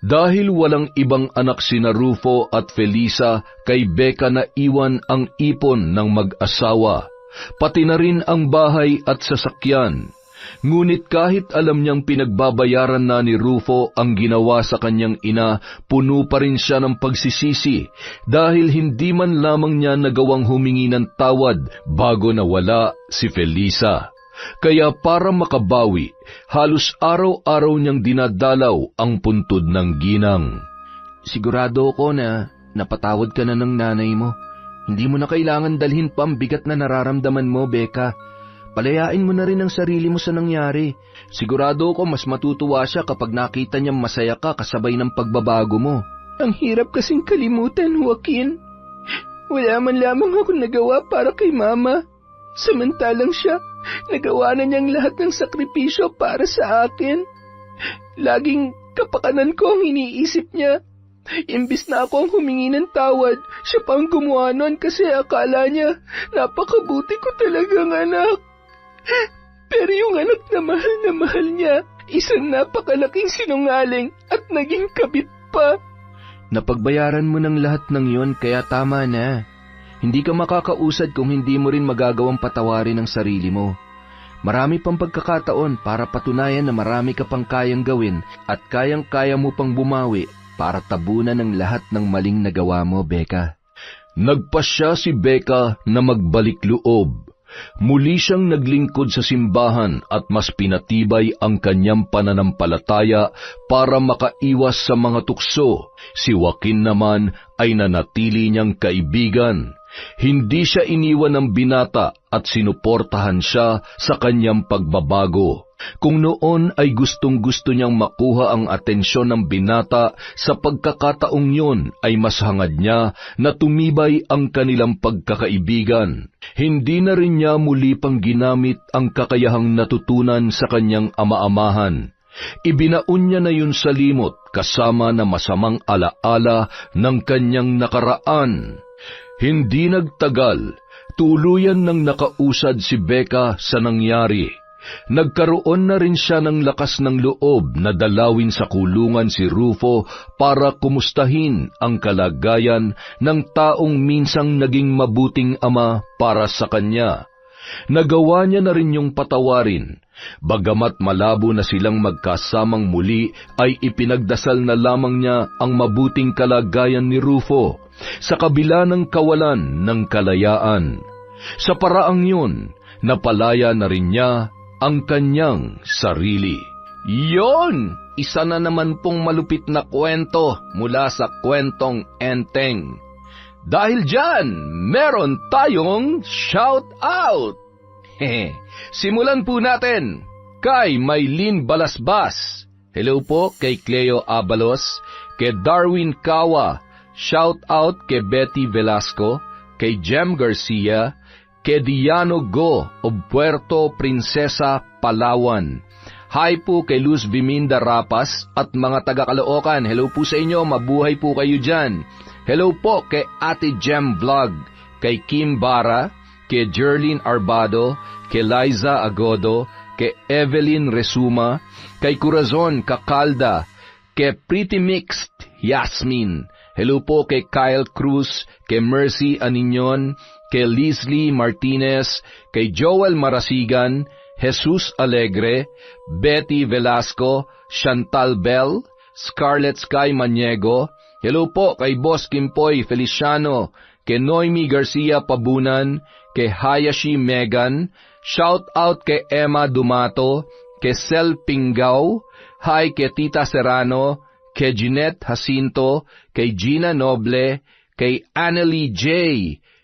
dahil walang ibang anak sina Rufo at Felisa, kay Becca na iwan ang ipon ng mag-asawa, pati na rin ang bahay at sasakyan. Ngunit kahit alam niyang pinagbabayaran na ni Rufo ang ginawa sa kanyang ina, puno pa rin siya ng pagsisisi dahil hindi man lamang niya nagawang humingi ng tawad bago nawala si Felisa. Kaya para makabawi, halos araw-araw niyang dinadalaw ang puntod ng ginang. Sigurado ko na napatawad ka na ng nanay mo. Hindi mo na kailangan dalhin pa ang bigat na nararamdaman mo, Becca. Palayain mo na rin ang sarili mo sa nangyari. Sigurado ko mas matutuwa siya kapag nakita niyang masaya ka kasabay ng pagbabago mo. Ang hirap kasing kalimutan, Joaquin. Wala man lamang ako nagawa para kay Mama. Samantalang siya, nagawa na niyang lahat ng sakripisyo para sa akin. Laging kapakanan ko ang iniisip niya. Imbis na ako ang humingi ng tawad, siya pang gumawa nun kasi akala niya napakabuti ko talagang anak. Pero yung anak na mahal niya, isang napakalaking sinungaling at naging kabit pa. Napagbayaran mo ng lahat ng yon kaya tama na. Hindi ka makakausad kung hindi mo rin magagawang patawarin ang sarili mo. Marami pang pagkakataon para patunayan na marami ka pang kayang gawin at kayang-kaya mo pang bumawi para tabunan ng lahat ng maling nagawa mo, Becca. Nagpasya si Becca na magbalik loob. Muli siyang naglingkod sa simbahan at mas pinatibay ang kanyang pananampalataya para makaiwas sa mga tukso. Si Joaquin naman ay nanatili niyang kaibigan. Hindi siya iniwan ng binata at sinuportahan siya sa kanyang pagbabago. Kung noon ay gustong-gusto niyang makuha ang atensyon ng binata, sa pagkakataong yon ay mas hangad niya na tumibay ang kanilang pagkakaibigan. Hindi na rin niya muli pang ginamit ang kakayahang natutunan sa kanyang ama-amahan. Ibinaon niya na yun sa limot kasama na masamang alaala ng kanyang nakaraan. Hindi nagtagal, Tuluyan nang nakausad si Becca sa nangyari. Nagkaroon na rin siya ng lakas ng loob na dalawin sa kulungan si Rufo para kumustahin ang kalagayan ng taong minsang naging mabuting ama para sa kanya. Nagawa niya na rin yung patawarin. Bagamat malabo na silang magkasamang muli, ay ipinagdasal na lamang niya ang mabuting kalagayan ni Rufo sa kabila ng kawalan ng kalayaan. Sa paraang yun, napalaya na rin niya ang kanyang sarili. Yon! Isa na naman pong malupit na kwento mula sa Kwentong Enteng. Dahil dyan, meron tayong shout out! Simulan po natin kay Maylin Balasbas. Hello po kay Cleo Abalos, kay Darwin Kawa. Shout out kay Betty Velasco, kay Jem Garcia, kay Diano Go of Puerto Princesa, Palawan. Hi po kay Luz Biminda Rapas at mga taga-Caloocan. Hello po sa inyo, mabuhay po kayo dyan. Hello po kay Ate Jem Vlog, kay Kim Bara, kay Jerlyn Arbado, kay Liza Agodo, kay Evelyn Resuma, kay Corazon Kakalda, kay Pretty Mixed Yasmin. Hello po kay Kyle Cruz, kay Mercy Aninyon, kay Leslie Martinez, kay Joel Marasigan, Jesus Alegre, Betty Velasco, Chantal Bell, Scarlett Sky Maniego. Hello po kay Boss Kimpoy Feliciano, kay Noemi Garcia Pabunan, kay Hayashi Megan. Shout out kay Emma Dumato, kay Sel Pingaw. Hi kay Tita Serrano, kay Jeanette Jacinto, kay Gina Noble, kay Annalie J.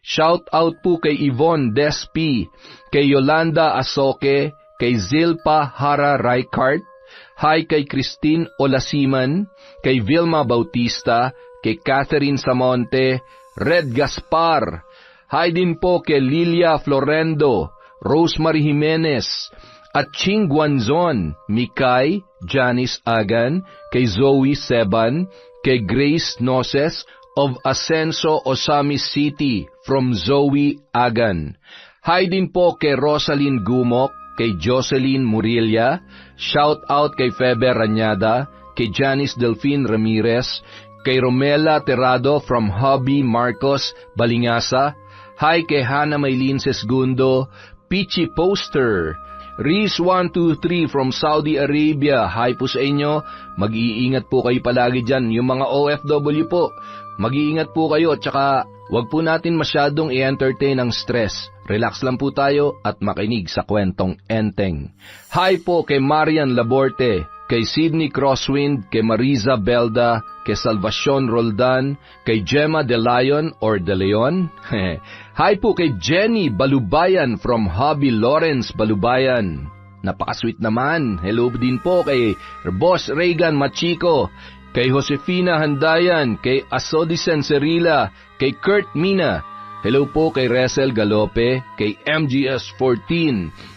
Shout out po kay Yvonne Despi, kay Yolanda Asoke, kay Zilpa Hara Raikart. Hi kay Christine Olasiman, kay Vilma Bautista, kay Catherine Samonte, Red Gaspar. Hi din po kay Lilia Florendo, Rosemary Jimenez, at Ching Guanzon, Mikay, Janice Agan, kay Zoe Seban, kay Grace Noses of Ascenso, Osamis City, from Zoe Agan. Hi din po kay Rosaline Gumok, kay Jocelyn Murilla. Shout out kay Febe Ranyada, kay Janice Delfin Ramirez, kay Romela Terrado from Hobby Marcos, Balingasa. Hi kay Hannah Maylin Sesgundo, Pichi Poster, Riz 123 from Saudi Arabia. Hi po sa inyo, mag-iingat po kayo palagi dyan. Yung mga OFW po, mag-iingat po kayo, tsaka wag po natin masyadong i-entertain ang stress. Relax lang po tayo at makinig sa Kwentong Enteng. Hi po kay Marian Laborte, kay Sydney Crosswind, kay Mariza Belda, kay Salvacion Roldan, kay Gemma De Leon or De Leon. Hi po kay Jenny Balubayan from Hobby Lawrence Balubayan. Napakasweet naman. Hello din po kay Boss Reagan Machiko, kay Josefina Handayan, kay Asodisen Cerila, kay Kurt Mina. Hello po kay Resel Galope, kay MGS14,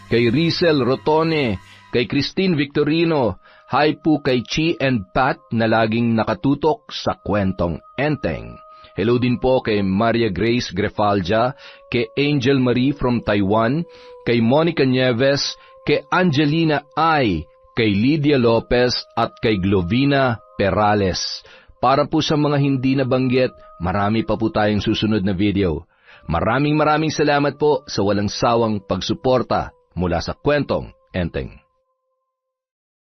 kay Rizel Rotone, kay Christine Victorino. Hi po kay Chi and Pat na laging nakatutok sa Kwentong Enteng. Hello din po kay Maria Grace Grefalja, kay Angel Marie from Taiwan, kay Monica Nieves, kay Angelina Ai, kay Lydia Lopez at kay Glovina Perales. Para po sa mga hindi nabanggit, marami pa po tayong susunod na video. Maraming salamat po sa walang sawang pagsuporta mula sa Kwentong Enteng.